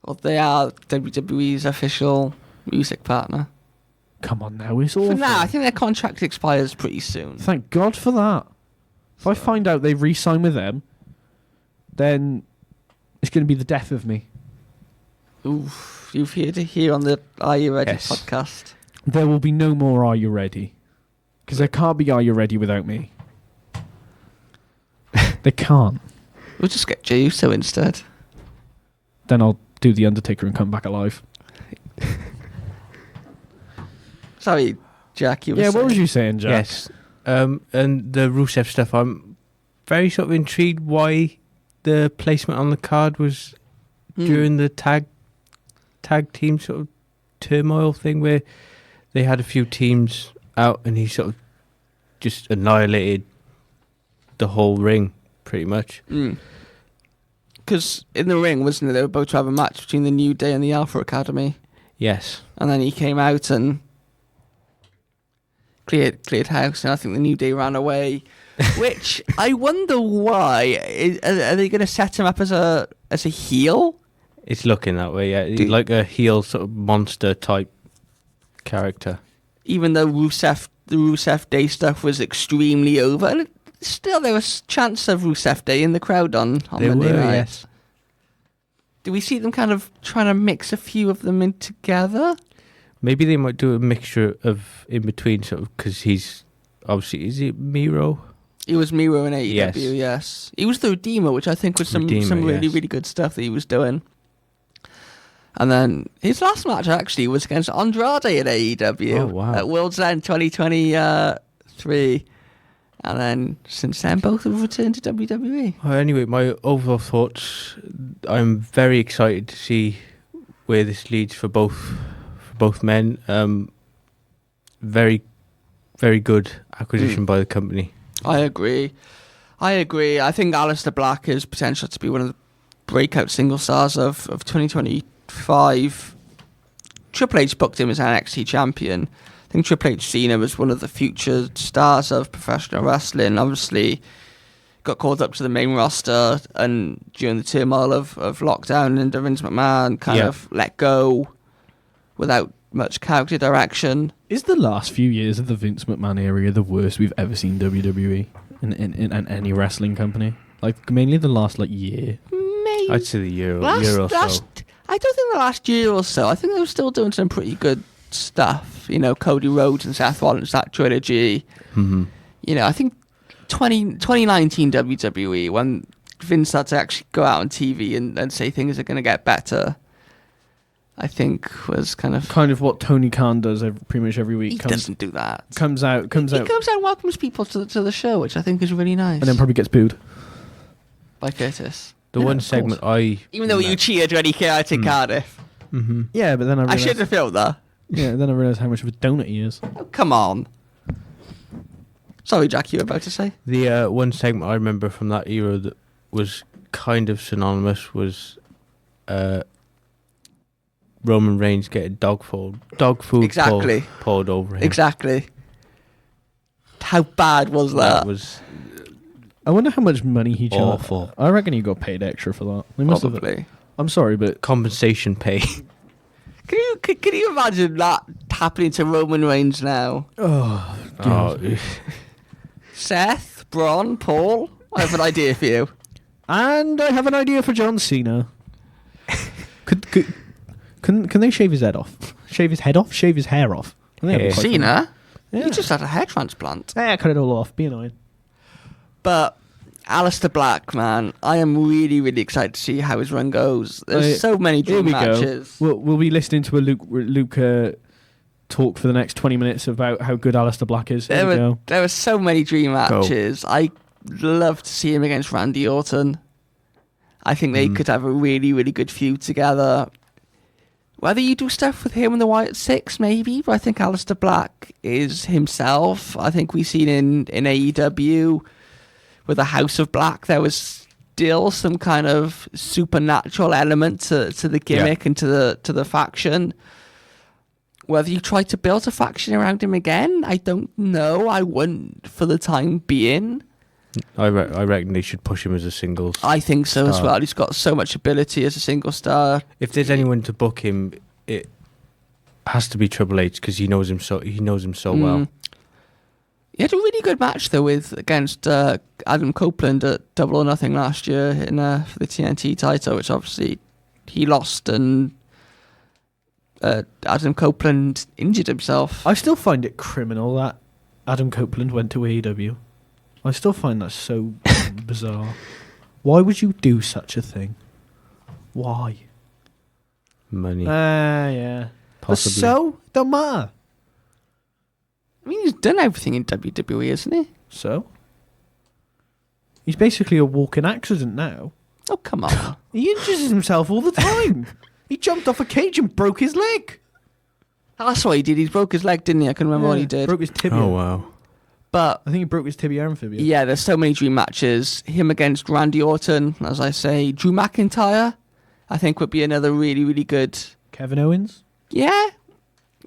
Speaker 1: Well, they are WWE's official music partner.
Speaker 3: Come on now, it's awful.
Speaker 1: For now, I think their contract expires pretty soon.
Speaker 3: Thank God for that. If I find out they re-sign with them, then it's going to be the death of me.
Speaker 1: Oof, you've heard it here on the Are You Ready podcast.
Speaker 3: There will be no more Are You Ready? Because there can't be Are You Ready without me. They can't.
Speaker 1: We'll just get Jey Uso instead.
Speaker 3: Then I'll do The Undertaker and come back alive.
Speaker 1: Sorry, Jack, you were saying.
Speaker 3: What was you saying, Jack?
Speaker 2: Yes. And the Rusev stuff, I'm very sort of intrigued why the placement on the card was during the tag team sort of turmoil thing, where they had a few teams out and he sort of just annihilated the whole ring, pretty much.
Speaker 1: Because in the ring, wasn't it, they were both to have a match between the New Day and the Alpha Academy.
Speaker 2: Yes.
Speaker 1: And then he came out and cleared house, and I think the New Day ran away. Which I wonder why. Are they going to set him up as a heel?
Speaker 2: It's looking that way, yeah. He's like a heel sort of monster type character.
Speaker 1: Even though the Rusev Day stuff was extremely over, and still there was chance of Rusev Day in the crowd on Monday night.
Speaker 2: Yes.
Speaker 1: Do we see them kind of trying to mix a few of them in together?
Speaker 2: Maybe they might do a mixture of in between, sort of, because he's obviously, is it Miro?
Speaker 1: He was Miro in AEW, yes. He was the Redeemer, which I think was some really, really good stuff that he was doing. And then his last match actually was against Andrade in AEW at World's End 2023. And then since then, both have returned to WWE.
Speaker 2: Well, anyway, my overall thoughts, I'm very excited to see where this leads for both men. Very, very good acquisition by the company.
Speaker 1: I agree. I think Aleister Black has potential to be one of the breakout single stars of 2025. Triple H booked him as NXT champion. I think Triple H seen him as one of the future stars of professional wrestling. Obviously, got called up to the main roster, and during the turmoil of lockdown and Vince McMahon kind of let go without much character direction.
Speaker 3: Is the last few years of the Vince McMahon era the worst we've ever seen WWE in any wrestling company? Like, mainly the last, year?
Speaker 1: Maybe.
Speaker 2: I'd say the year or so.
Speaker 1: I don't think the last year or so. I think they were still doing some pretty good stuff. You know, Cody Rhodes and Seth Rollins, that trilogy.
Speaker 2: Mm-hmm.
Speaker 1: You know, I think 2019 WWE, when Vince had to actually go out on TV and say things are going to get better, I think was kind of
Speaker 3: what Tony Khan does pretty much every week.
Speaker 1: He doesn't do that.
Speaker 3: Comes out.
Speaker 1: He comes out and welcomes people to the show, which I think is really nice.
Speaker 3: And then probably gets booed.
Speaker 1: By Curtis.
Speaker 2: The one segment
Speaker 1: even though you cheered when he came out in Cardiff.
Speaker 2: Mm-hmm.
Speaker 3: Yeah, but then I
Speaker 1: should have felt that.
Speaker 3: Yeah, then I realised how much of a donut he is.
Speaker 1: Oh, come on. Sorry, Jack, you were about to say?
Speaker 2: The one segment I remember from that era that was kind of synonymous was Roman Reigns getting dog food
Speaker 1: exactly.
Speaker 2: poured over him.
Speaker 1: Exactly. How bad was that?
Speaker 2: That was
Speaker 3: I wonder how much money he charged.
Speaker 2: awful.
Speaker 3: I reckon he got paid extra for that. They must
Speaker 1: Probably.
Speaker 3: Have, I'm sorry, but
Speaker 2: Compensation pay.
Speaker 1: Can you imagine that happening to Roman Reigns now?
Speaker 2: Oh,
Speaker 1: Seth, Braun, Paul, I have an idea for you.
Speaker 3: And I have an idea for John Cena. Can they shave his head off? Shave his head off? Shave his hair off?
Speaker 1: Cena?
Speaker 3: Yeah.
Speaker 1: He just had a hair transplant.
Speaker 3: Yeah, cut it all off. Be annoying.
Speaker 1: But Aleister Black, man, I am really, really excited to see how his run goes. There's so many dream matches.
Speaker 3: We'll be listening to a Luke talk for the next 20 minutes about how good Aleister Black is.
Speaker 1: There were so many dream matches. I love to see him against Randy Orton. I think they could have a really, really good feud together. Whether you do stuff with him and the Wyatt Six, maybe, but I think Aleister Black is himself. I think we've seen in AEW with the House of Black, there was still some kind of supernatural element to the gimmick and to the faction. Whether you try to build a faction around him again, I don't know. I wouldn't for the time being.
Speaker 2: I reckon they should push him as a singles.
Speaker 1: I think so as well. He's got so much ability as a single star.
Speaker 2: If there's anyone to book him, it has to be Triple H because he knows him so well.
Speaker 1: He had a really good match though against Adam Copeland at Double or Nothing last year for the TNT title, which obviously he lost, and Adam Copeland injured himself.
Speaker 3: I still find it criminal that Adam Copeland went to AEW. I still find that so bizarre. Why would you do such a thing? Why?
Speaker 2: Money.
Speaker 3: Yeah.
Speaker 2: Possibly.
Speaker 3: But so? Don't matter.
Speaker 1: I mean, he's done everything in WWE, isn't he?
Speaker 3: So? He's basically a walking accident now.
Speaker 1: Oh, come on.
Speaker 3: He injures himself all the time. He jumped off a cage and broke his leg.
Speaker 1: That's what he did. He broke his leg, didn't he? I can remember what he did.
Speaker 3: Broke his tibia.
Speaker 2: Oh, wow.
Speaker 1: But
Speaker 3: I think he broke his tibia and fibia.
Speaker 1: yeah, there's so many dream matches. Him against Randy Orton, as I say. Drew McIntyre, I think, would be another really, really good.
Speaker 3: Kevin Owens?
Speaker 1: Yeah.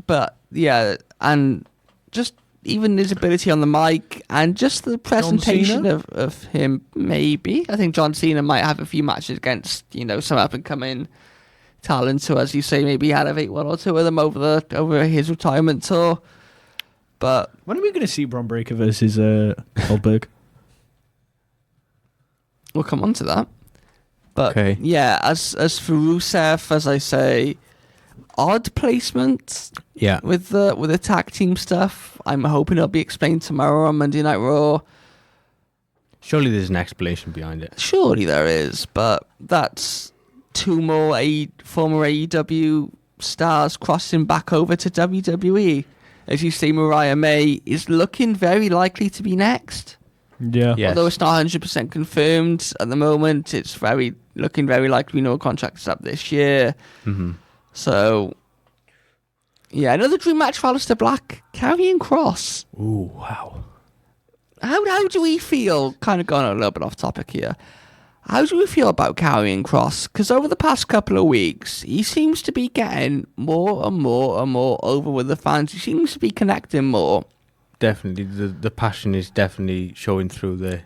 Speaker 1: But, yeah, and just even his ability on the mic and just the presentation of him, maybe. I think John Cena might have a few matches against, some up-and-coming talent who, as you say, maybe elevate one or two of them over his retirement tour. But
Speaker 3: when are we going to see Bron Breakker versus Goldberg?
Speaker 1: We'll come on to that. But yeah, as for Rusev, as I say, odd placement.
Speaker 2: Yeah.
Speaker 1: With the tag team stuff. I'm hoping it'll be explained tomorrow on Monday Night Raw.
Speaker 2: Surely there's an explanation behind it.
Speaker 1: Surely there is, but that's two more former AEW stars crossing back over to WWE. As you see, Mariah May is looking very likely to be next.
Speaker 3: Yeah.
Speaker 2: Yes.
Speaker 1: Although it's not 100% confirmed at the moment, it's looking very likely. We know contract's up this year.
Speaker 2: Mm-hmm.
Speaker 1: So, yeah, another dream match for Aleister Black. Karrion Kross.
Speaker 2: Ooh, wow.
Speaker 1: How do we feel? Kind of going a little bit off topic here. How do we feel about Karrion Kross? Because over the past couple of weeks, he seems to be getting more and more and more over with the fans. He seems to be connecting more.
Speaker 2: Definitely, the passion is definitely showing through there.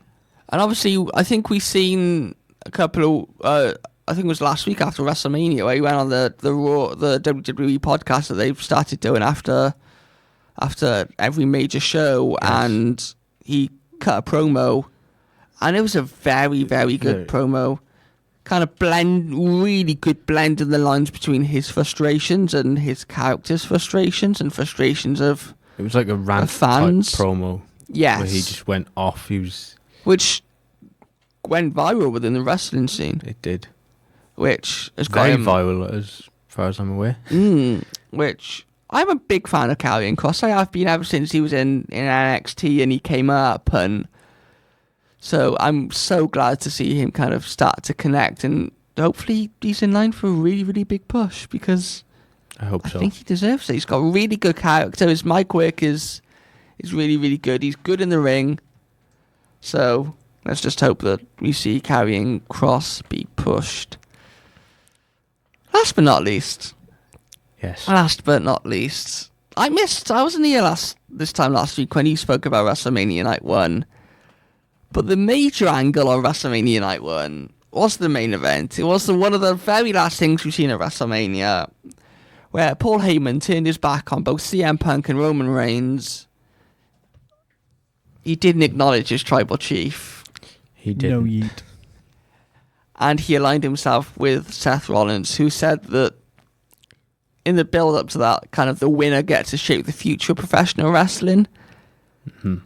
Speaker 1: And obviously, I think we've seen a couple of, I think it was last week after WrestleMania, where he went on the WWE podcast that they've started doing after every major show, and he cut a promo. And it was a very, very good promo. Kind of really good blend of the lines between his frustrations and his character's frustrations and frustrations of
Speaker 2: it was like a rant
Speaker 1: fans.
Speaker 2: Type promo.
Speaker 1: Yes.
Speaker 2: Where he just went off.
Speaker 1: Which went viral within the wrestling scene.
Speaker 2: It did.
Speaker 1: Which has
Speaker 2: very
Speaker 1: got him
Speaker 2: viral as far as I'm aware.
Speaker 1: Which I'm a big fan of Karrion Kross. I have been ever since he was in NXT and he came up, and So I'm so glad to see him kind of start to connect, and hopefully he's in line for a really, really big push, because I think he deserves it. He's got a really good character. His mic work is really, really good. He's good in the ring. So let's just hope that we see Karrion Kross be pushed. Last but not least.
Speaker 2: Yes.
Speaker 1: Last but not least. I wasn't here this time last week when you spoke about WrestleMania Night 1. But the major angle on WrestleMania Night 1 was the main event. It was one of the very last things we've seen at WrestleMania, where Paul Heyman turned his back on both CM Punk and Roman Reigns. He didn't acknowledge his tribal chief.
Speaker 2: He didn't.
Speaker 3: No yeet.
Speaker 1: And he aligned himself with Seth Rollins, who said that in the build-up to that, kind of the winner gets to shape the future of professional wrestling.
Speaker 2: Mm-hmm.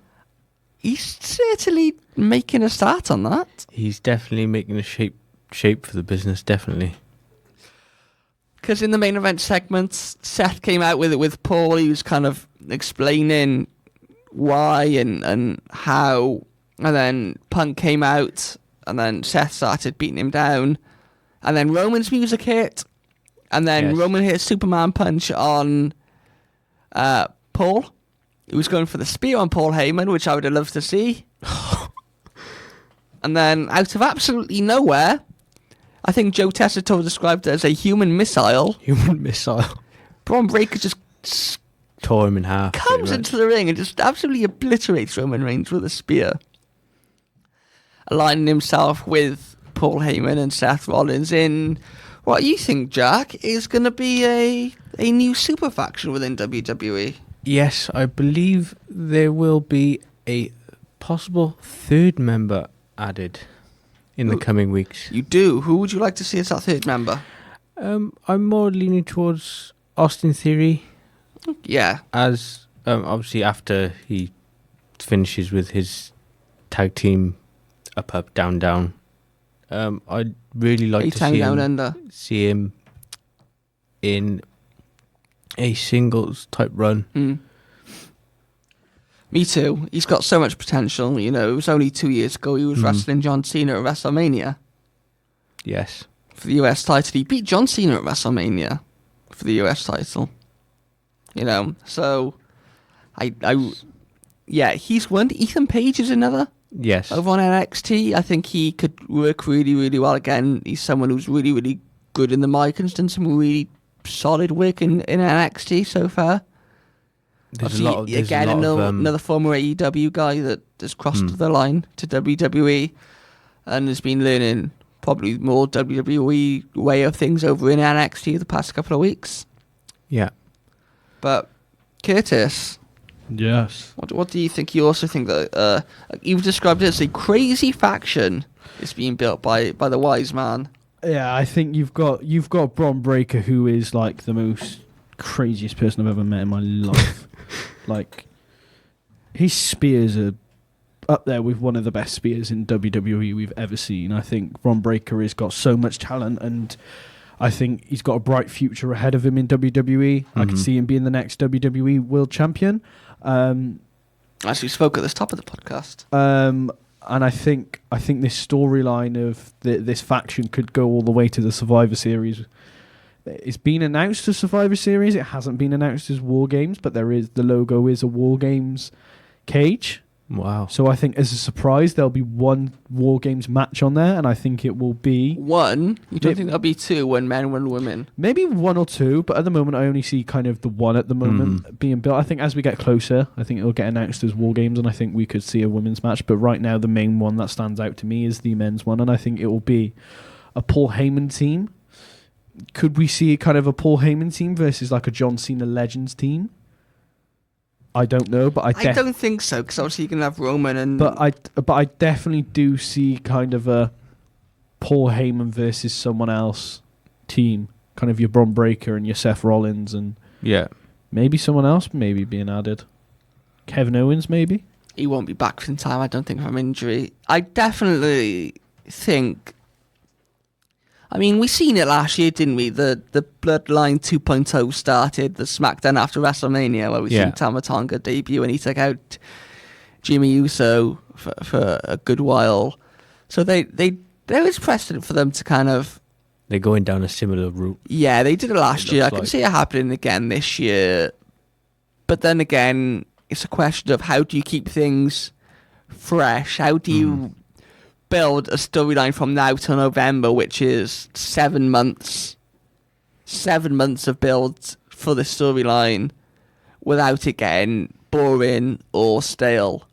Speaker 1: He's certainly making a start on that.
Speaker 2: He's definitely making a shape for the business, definitely.
Speaker 1: Because in the main event segment, Seth came out with Paul. He was kind of explaining why and how, and then Punk came out, and then Seth started beating him down, and then Roman's music hit, and then Roman hit a Superman punch on Paul. He was going for the spear on Paul Heyman, which I would have loved to see. And then out of absolutely nowhere, I think Joe Tessitore described it as a human missile.
Speaker 2: Human missile.
Speaker 1: Braun Breaker just
Speaker 2: tore him in half.
Speaker 1: Comes into the ring and just absolutely obliterates Roman Reigns with a spear. Aligning himself with Paul Heyman and Seth Rollins in what you think, Jack, is going to be a new super faction within WWE.
Speaker 2: Yes, I believe there will be a possible third member added in the coming weeks.
Speaker 1: You do? Who would you like to see as that third member?
Speaker 2: I'm more leaning towards Austin Theory.
Speaker 1: Yeah.
Speaker 2: As obviously after he finishes with his tag team up, down, down. I'd really like to see him in a singles type run.
Speaker 1: Mm. Me too. He's got so much potential. You know, it was only 2 years ago he was wrestling John Cena at WrestleMania.
Speaker 2: Yes.
Speaker 1: For the US title. He beat John Cena at WrestleMania for the US title. You know, so he's one. Ethan Page is another.
Speaker 2: Yes.
Speaker 1: Over on NXT, I think he could work really, really well. Again, he's someone who's really, really good in the mic and done some really solid work in NXT so far.
Speaker 2: There's
Speaker 1: another former AEW guy that has crossed the line to WWE and has been learning probably more WWE way of things over in NXT the past couple of weeks.
Speaker 2: Yeah.
Speaker 1: But Curtis,
Speaker 3: yes.
Speaker 1: What do you think? You also think that you've described it as a crazy faction is being built by the wise man.
Speaker 3: Yeah, I think you've got Braun Breaker, who is like the most craziest person I've ever met in my life. Like, his spears are up there with one of the best spears in WWE we've ever seen. I think Braun Breaker has got so much talent, and I think he's got a bright future ahead of him in WWE. I can see him being the next WWE World Champion.
Speaker 1: As we spoke at the top of the podcast.
Speaker 3: And I think this storyline of this faction could go all the way to the Survivor Series. It's been announced as Survivor Series. It hasn't been announced as War Games, but the logo is a War Games cage.
Speaker 2: Wow.
Speaker 3: So I think as a surprise, there'll be one War Games match on there, and I think it will be...
Speaker 1: One? You don't think there'll be two, one men, one women?
Speaker 3: Maybe one or two, but at the moment I only see kind of the one at the moment being built. I think as we get closer, I think it'll get announced as War Games, and I think we could see a women's match. But right now, the main one that stands out to me is the men's one, and I think it will be a Paul Heyman team. Could we see kind of a Paul Heyman team versus like a John Cena Legends team? I don't know, but
Speaker 1: I don't think so, because obviously you can have Roman and...
Speaker 3: But I definitely do see kind of a Paul Heyman versus someone else team. Kind of your Braun Breaker and your Seth Rollins and...
Speaker 2: Yeah.
Speaker 3: Maybe someone else maybe being added. Kevin Owens, maybe?
Speaker 1: He won't be back in time, I don't think, from injury. I definitely think... I mean, we seen it last year, didn't we? The Bloodline 2.0 started, the SmackDown after WrestleMania, where we seen Tama Tonga debut, and he took out Jimmy Uso for a good while. So there is precedent for them to kind of...
Speaker 2: They're going down a similar route.
Speaker 1: Yeah, they did it last year. I can see it happening again this year. But then again, it's a question of how do you keep things fresh? How do you build a storyline from now till November, which is 7 months? 7 months of build for the storyline without it getting boring or stale.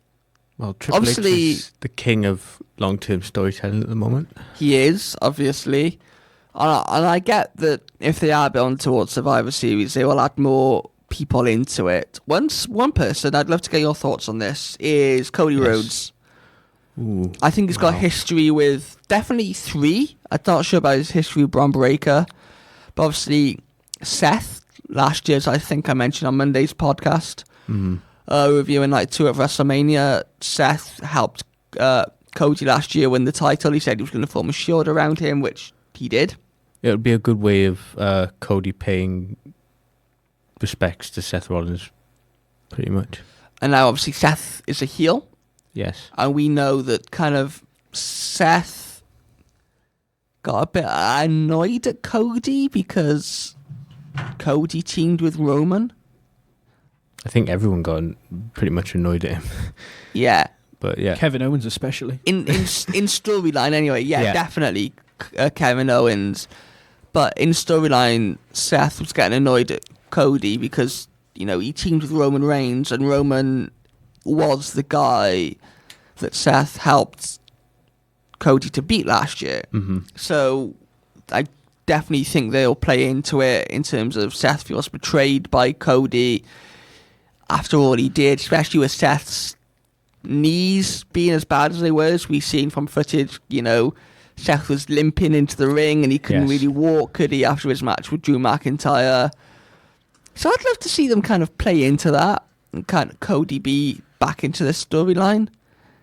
Speaker 2: Well, Triple H is the king of long-term storytelling at the moment.
Speaker 1: He is, obviously. And I get that if they are building towards Survivor Series, they will add more people into it. One person, I'd love to get your thoughts on this, is Cody Rhodes.
Speaker 2: Ooh,
Speaker 1: I think he's got history with definitely 3. I'm not sure about his history with Braun Breaker. But obviously, Seth, last year, as I think I mentioned on Monday's podcast, reviewing Night 2 of WrestleMania, Seth helped Cody last year win the title. He said he was going to form a shield around him, which he did.
Speaker 2: It would be a good way of Cody paying respects to Seth Rollins, pretty much.
Speaker 1: And now, obviously, Seth is a heel.
Speaker 2: Yes.
Speaker 1: And we know that kind of Seth got a bit annoyed at Cody because Cody teamed with Roman.
Speaker 2: I think everyone got pretty much annoyed at him.
Speaker 1: Yeah.
Speaker 2: But yeah.
Speaker 3: Kevin Owens especially.
Speaker 1: In storyline anyway, definitely Kevin Owens. But in storyline, Seth was getting annoyed at Cody because, he teamed with Roman Reigns and Roman was the guy that Seth helped Cody to beat last year. So I definitely think they'll play into it in terms of Seth feels betrayed by Cody after all he did, especially with Seth's knees being as bad as they were, as we've seen from footage. Seth was limping into the ring and he couldn't really walk, could he, after his match with Drew McIntyre. So I'd love to see them kind of play into that and kind of Cody be back into the storyline.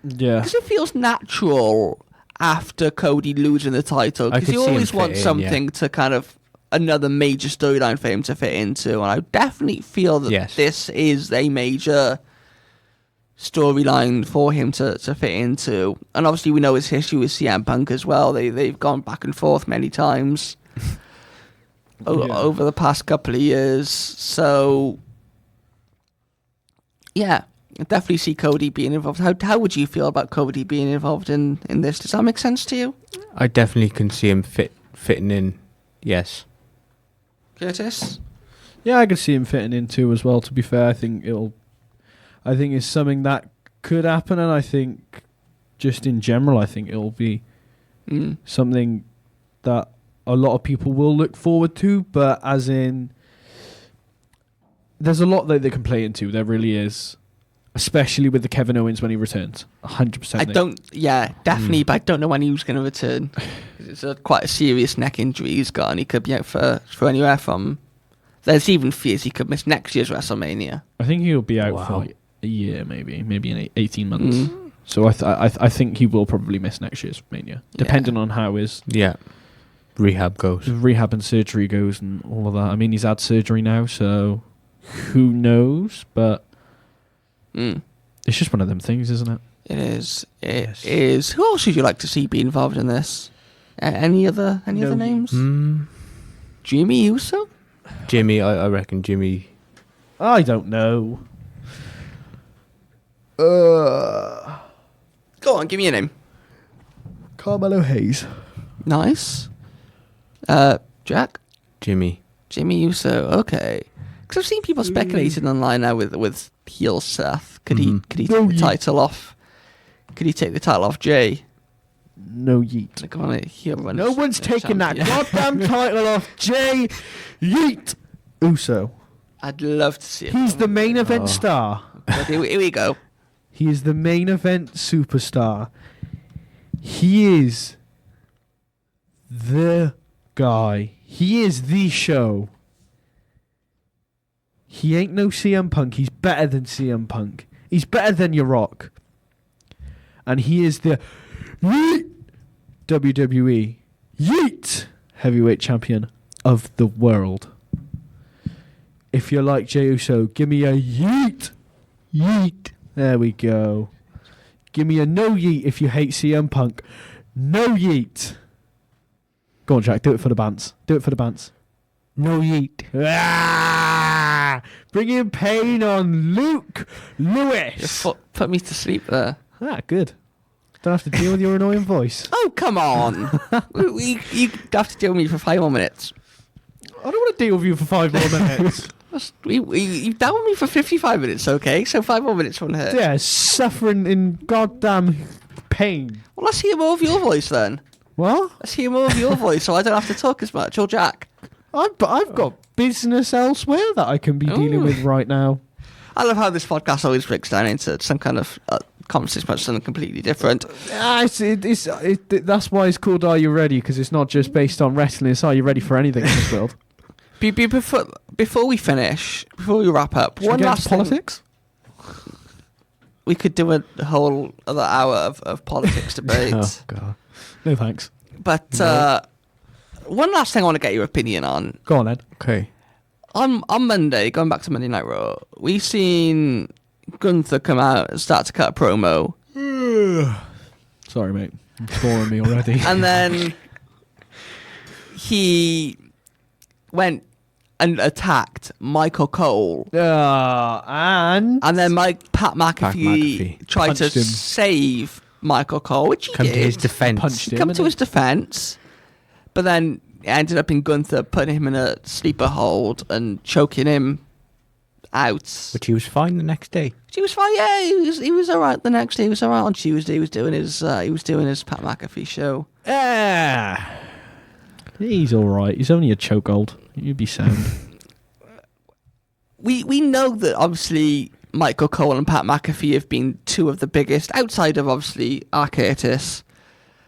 Speaker 3: Yeah.
Speaker 1: Because it feels natural after Cody losing the title. Because you always want something to kind of another major storyline for him to fit into. And I definitely feel that this is a major storyline for him to fit into. And obviously we know his history with CM Punk as well. They've gone back and forth many times over the past couple of years. So yeah, I definitely see Cody being involved. How would you feel about Cody being involved in this? Does that make sense to you?
Speaker 2: I definitely can see him fitting in, yes.
Speaker 1: Curtis?
Speaker 3: Yeah, I can see him fitting in too as well, to be fair. I think it's something that could happen, and I think just in general, I think it'll be something that a lot of people will look forward to, but as in, there's a lot that they can play into, there really is. Especially with the Kevin Owens when he returns. 100%.
Speaker 1: Definitely, but I don't know when he was going to return. It's quite a serious neck injury he's got, and he could be out for anywhere from... There's even fears he could miss next year's WrestleMania.
Speaker 3: I think he'll be out for like a year, maybe in 18 months. So I think he will probably miss next year's Mania, depending on how his
Speaker 2: rehab goes.
Speaker 3: Rehab and surgery goes and all of that. I mean, he's had surgery now, so who knows, but... It's just one of them things, isn't it?
Speaker 1: It is. It is. Who else would you like to see be involved in this? Any other names? Jimmy Uso?
Speaker 2: Jimmy, I reckon Jimmy.
Speaker 3: I don't know.
Speaker 1: Go on, give me a name.
Speaker 3: Carmelo Hayes.
Speaker 1: Nice. Jack?
Speaker 2: Jimmy
Speaker 1: Uso. Okay. Because I've seen people speculating online now with heel Seth. Could he take the title off? Could he take the title off Jay?
Speaker 3: No yeet.
Speaker 1: Like on a heel run.
Speaker 3: No one's taking that goddamn title off Jay Yeet Uso.
Speaker 1: I'd love to see it.
Speaker 3: He's the main event star.
Speaker 1: Here we go.
Speaker 3: He is the main event superstar. He is the guy. He is the show. He ain't no CM Punk. He's better than CM Punk. He's better than your Rock. And he is the WWE Yeet heavyweight champion of the world. If you're like Jey Uso, give me a yeet. Yeet. There we go. Give me a no yeet if you hate CM Punk. No yeet. Go on, Jack. Do it for the bands. Do it for the bands.
Speaker 2: No yeet.
Speaker 3: Bringing pain on Luke Lewis.
Speaker 1: Put me to sleep there.
Speaker 3: Good. Don't have to deal with your annoying voice.
Speaker 1: Oh, come on. You have to deal with me for 5 more minutes.
Speaker 3: I don't want to deal with you for 5 more minutes.
Speaker 1: You've dealt with me for 55 minutes, okay? So 5 more minutes won't hurt.
Speaker 3: Yeah, suffering in goddamn pain.
Speaker 1: Well, let's hear more of your voice then.
Speaker 3: What?
Speaker 1: Let's hear more of your voice so I don't have to talk as much. Or Jack.
Speaker 3: I've got business elsewhere that I can be dealing with right now.
Speaker 1: I love how this podcast always breaks down into some kind of conversation about something completely different.
Speaker 3: That's why it's called Are You Ready? Because it's not just based on wrestling. It's Are You Ready for anything in this world?
Speaker 1: Before we finish, before we wrap up,
Speaker 3: Should
Speaker 1: one
Speaker 3: we get
Speaker 1: last
Speaker 3: into politics?
Speaker 1: We could do a whole other hour of politics debate.
Speaker 3: Oh God, no thanks.
Speaker 1: But one last thing I want to get your opinion on.
Speaker 3: Go on, Ed.
Speaker 2: Okay.
Speaker 1: On Monday, going back to Monday Night Raw, we seen Gunther come out and start to cut a promo.
Speaker 3: Sorry, mate. You're boring me already.
Speaker 1: And then he went and attacked Michael Cole.
Speaker 3: And
Speaker 1: then Pat McAfee tried to
Speaker 3: Punched him.
Speaker 1: save Michael Cole, which he
Speaker 2: Come
Speaker 1: did.
Speaker 2: to his defense.
Speaker 3: Punched him.
Speaker 1: Come to his defense. But then it ended up in Gunther putting him in a sleeper hold and choking him out.
Speaker 2: But he was fine the next day.
Speaker 1: He was fine. Yeah, he was all right the next day. He was all right on Tuesday. He was doing his Pat McAfee show.
Speaker 3: He's all right. He's only a chokehold. You'd be sound.
Speaker 1: We know that obviously Michael Cole and Pat McAfee have been two of the biggest, outside of obviously R. Curtis,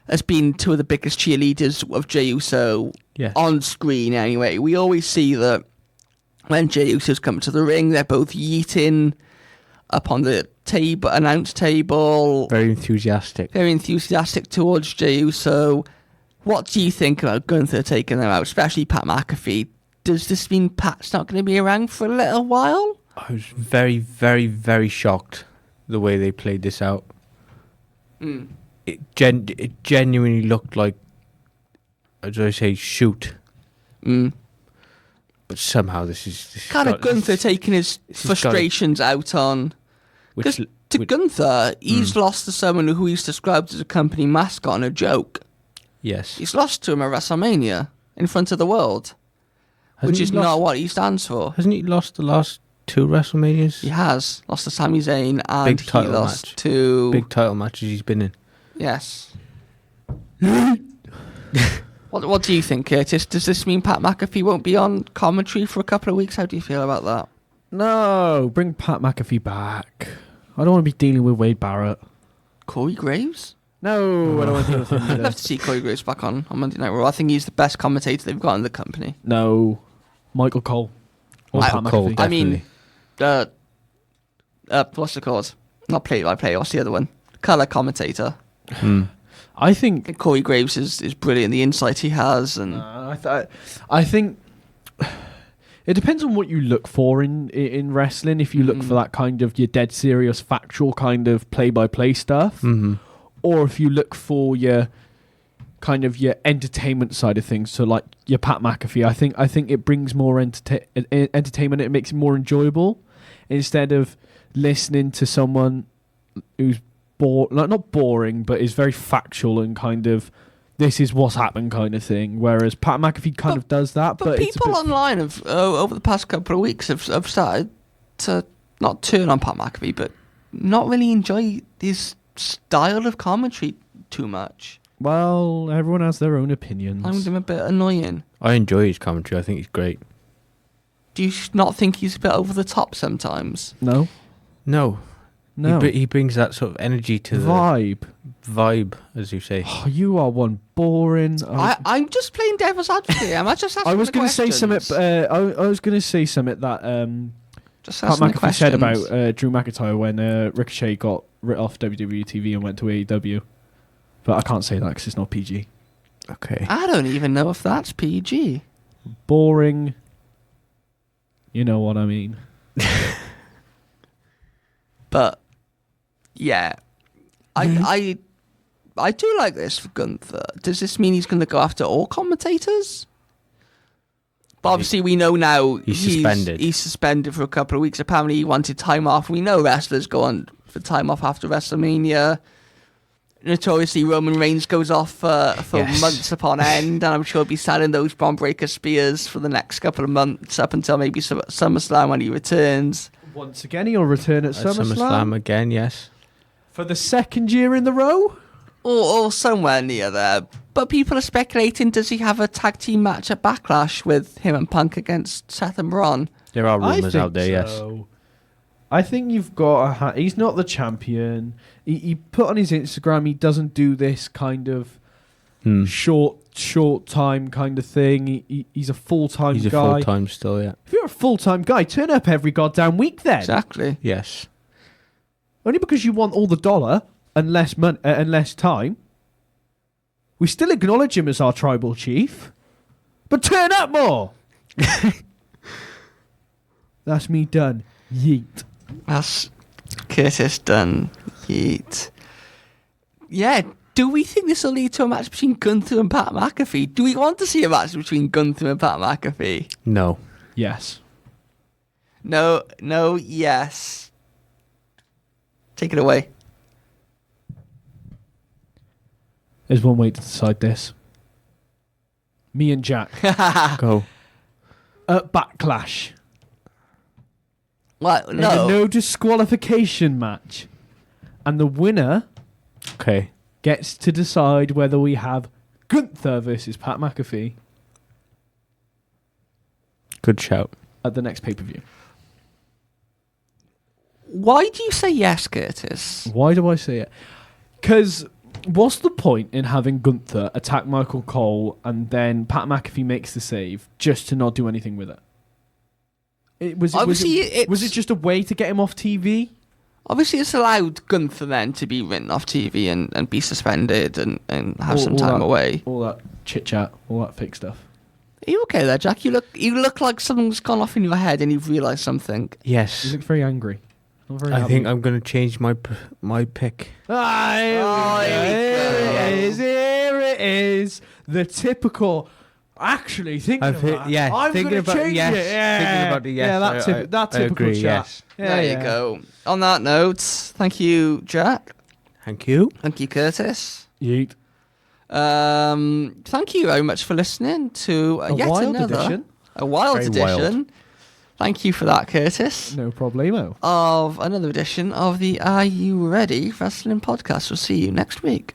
Speaker 1: has been two of the biggest cheerleaders of Jey Uso on screen anyway. We always see that when Jey Uso's come to the ring, they're both yeeting up on the table, announce table.
Speaker 2: Very enthusiastic.
Speaker 1: Very enthusiastic towards Jey Uso. What do you think about Gunther taking them out, especially Pat McAfee? Does this mean Pat's not going to be around for a little while?
Speaker 2: I was very, very, very shocked the way they played this out. It genuinely looked like, as I say, shoot. But somehow this is
Speaker 1: Kind of Gunther taking his frustrations out on... Because to Gunther, he's lost to someone who he's described as a company mascot and a joke.
Speaker 2: Yes.
Speaker 1: He's lost to him at WrestleMania in front of the world, which is not what he stands for.
Speaker 2: Hasn't he lost the last 2 WrestleManias?
Speaker 1: He has lost to Sami Zayn and
Speaker 2: Big
Speaker 1: he
Speaker 2: title
Speaker 1: lost
Speaker 2: match.
Speaker 1: to...
Speaker 2: Big title matches he's been in.
Speaker 1: Yes. What do you think, Curtis? Does this mean Pat McAfee won't be on commentary for a couple of weeks? How do you feel about that?
Speaker 3: No, bring Pat McAfee back. I don't want to be dealing with Wade Barrett.
Speaker 1: Corey Graves?
Speaker 3: No, I don't want to deal with him
Speaker 1: I'd
Speaker 3: either.
Speaker 1: love to see Corey Graves back on Monday Night Raw. I think he's the best commentator they've got in the company.
Speaker 3: No, Michael Cole. Or Pat
Speaker 2: Cole,
Speaker 3: McAfee.
Speaker 1: I mean, what's it called? Not play-by-play. What's the other one? Color commentator.
Speaker 3: I think
Speaker 1: Corey Graves is brilliant. The insight he has, and
Speaker 3: I think it depends on what you look for in wrestling. If you look for that kind of your dead serious, factual kind of play-by-play stuff, or if you look for your kind of your entertainment side of things. So like your Pat McAfee, I think it brings more entertainment. It makes it more enjoyable instead of listening to someone who's not boring, but is very factual and kind of this is what's happened kind of thing. Whereas Pat McAfee kind of does that. But it's
Speaker 1: people online have over the past couple of weeks have started to not turn on Pat McAfee, but not really enjoy his style of commentary too much.
Speaker 3: Well, everyone has their own opinions.
Speaker 1: I find him a bit annoying.
Speaker 2: I enjoy his commentary. I think he's great.
Speaker 1: Do you not think he's a bit over the top sometimes?
Speaker 3: No.
Speaker 2: He brings that sort of energy to
Speaker 3: vibe,
Speaker 2: as you say.
Speaker 3: Oh, you are one boring.
Speaker 1: I'm just playing devil's advocate. Am I just asking?
Speaker 3: I was
Speaker 1: going to
Speaker 3: say something. I was going to say something that
Speaker 1: just
Speaker 3: Pat
Speaker 1: asking
Speaker 3: McAfee said about Drew McIntyre when Ricochet got written off WWE TV and went to AEW. But I can't say that because it's not PG.
Speaker 2: Okay.
Speaker 1: I don't even know if that's PG.
Speaker 3: Boring. You know what I mean.
Speaker 1: But yeah, I do like this for Gunther. Does this mean he's going to go after all commentators? But obviously, we know now
Speaker 2: he's suspended.
Speaker 1: He's suspended for a couple of weeks. Apparently, he wanted time off. We know wrestlers go on for time off after Wrestlemania. Notoriously, Roman Reigns goes off for months upon end, and I'm sure he'll be selling those Bron Breakker spears for the next couple of months up until maybe SummerSlam when he returns.
Speaker 3: Once again, he'll return at SummerSlam
Speaker 2: again, yes.
Speaker 3: For the second year in the row?
Speaker 1: Or somewhere near there. But people are speculating, does he have a tag team match at Backlash with him and Punk against Seth and Braun?
Speaker 2: There are rumours out there, yes.
Speaker 3: I think you've got he's not the champion. He put on his Instagram he doesn't do this kind of short time kind of thing. He's a full-time guy.
Speaker 2: He's a full-time still, yeah.
Speaker 3: If you're a full-time guy, turn up every goddamn week then.
Speaker 1: Exactly.
Speaker 2: Yes.
Speaker 3: Only because you want all the dollar and less money and less time. We still acknowledge him as our tribal chief, but turn up more. That's me done. Yeet.
Speaker 1: That's Curtis done. Yeet. Yeah, do we think this will lead to a match between Gunther and Pat McAfee? Do we want to see a match between Gunther and Pat McAfee?
Speaker 2: No.
Speaker 3: Yes.
Speaker 1: No, yes. Take it away.
Speaker 3: There's one way to decide this. Me and Jack.
Speaker 2: Go.
Speaker 3: Backlash.
Speaker 1: What?
Speaker 3: In a no disqualification match. And the winner gets to decide whether we have Gunther versus Pat McAfee.
Speaker 2: Good shout.
Speaker 3: At the next pay-per-view.
Speaker 1: Why do you say yes, Curtis?
Speaker 3: Why do I say it? Because what's the point in having Gunther attack Michael Cole and then Pat McAfee makes the save just to not do anything with it? Was it just a way to get him off TV?
Speaker 1: Obviously, it's allowed Gunther then to be written off TV and be suspended and have some time away.
Speaker 3: All that chit-chat, all that fake stuff.
Speaker 1: Are you okay there, Jack? You look like something's gone off in your head and you've realised something.
Speaker 2: Yes.
Speaker 3: You look very angry.
Speaker 2: I think I'm going to change my pick.
Speaker 3: Here it is. The typical... Actually, thinking about it.
Speaker 2: Yeah,
Speaker 3: I'm going to change it.
Speaker 2: Thinking about it, yes.
Speaker 3: Yeah, that typical
Speaker 2: agree,
Speaker 3: chat.
Speaker 2: Yes.
Speaker 1: There you go. On that note, thank you, Jack.
Speaker 2: Thank you.
Speaker 1: Thank you, Curtis.
Speaker 3: Yeet.
Speaker 1: Thank you very much for listening to
Speaker 3: a wild edition.
Speaker 1: A wild
Speaker 2: Very
Speaker 1: edition.
Speaker 2: wild.
Speaker 1: Thank you for that, Curtis.
Speaker 3: No problemo.
Speaker 1: Of another edition of the Are You Ready Wrestling Podcast. We'll see you next week.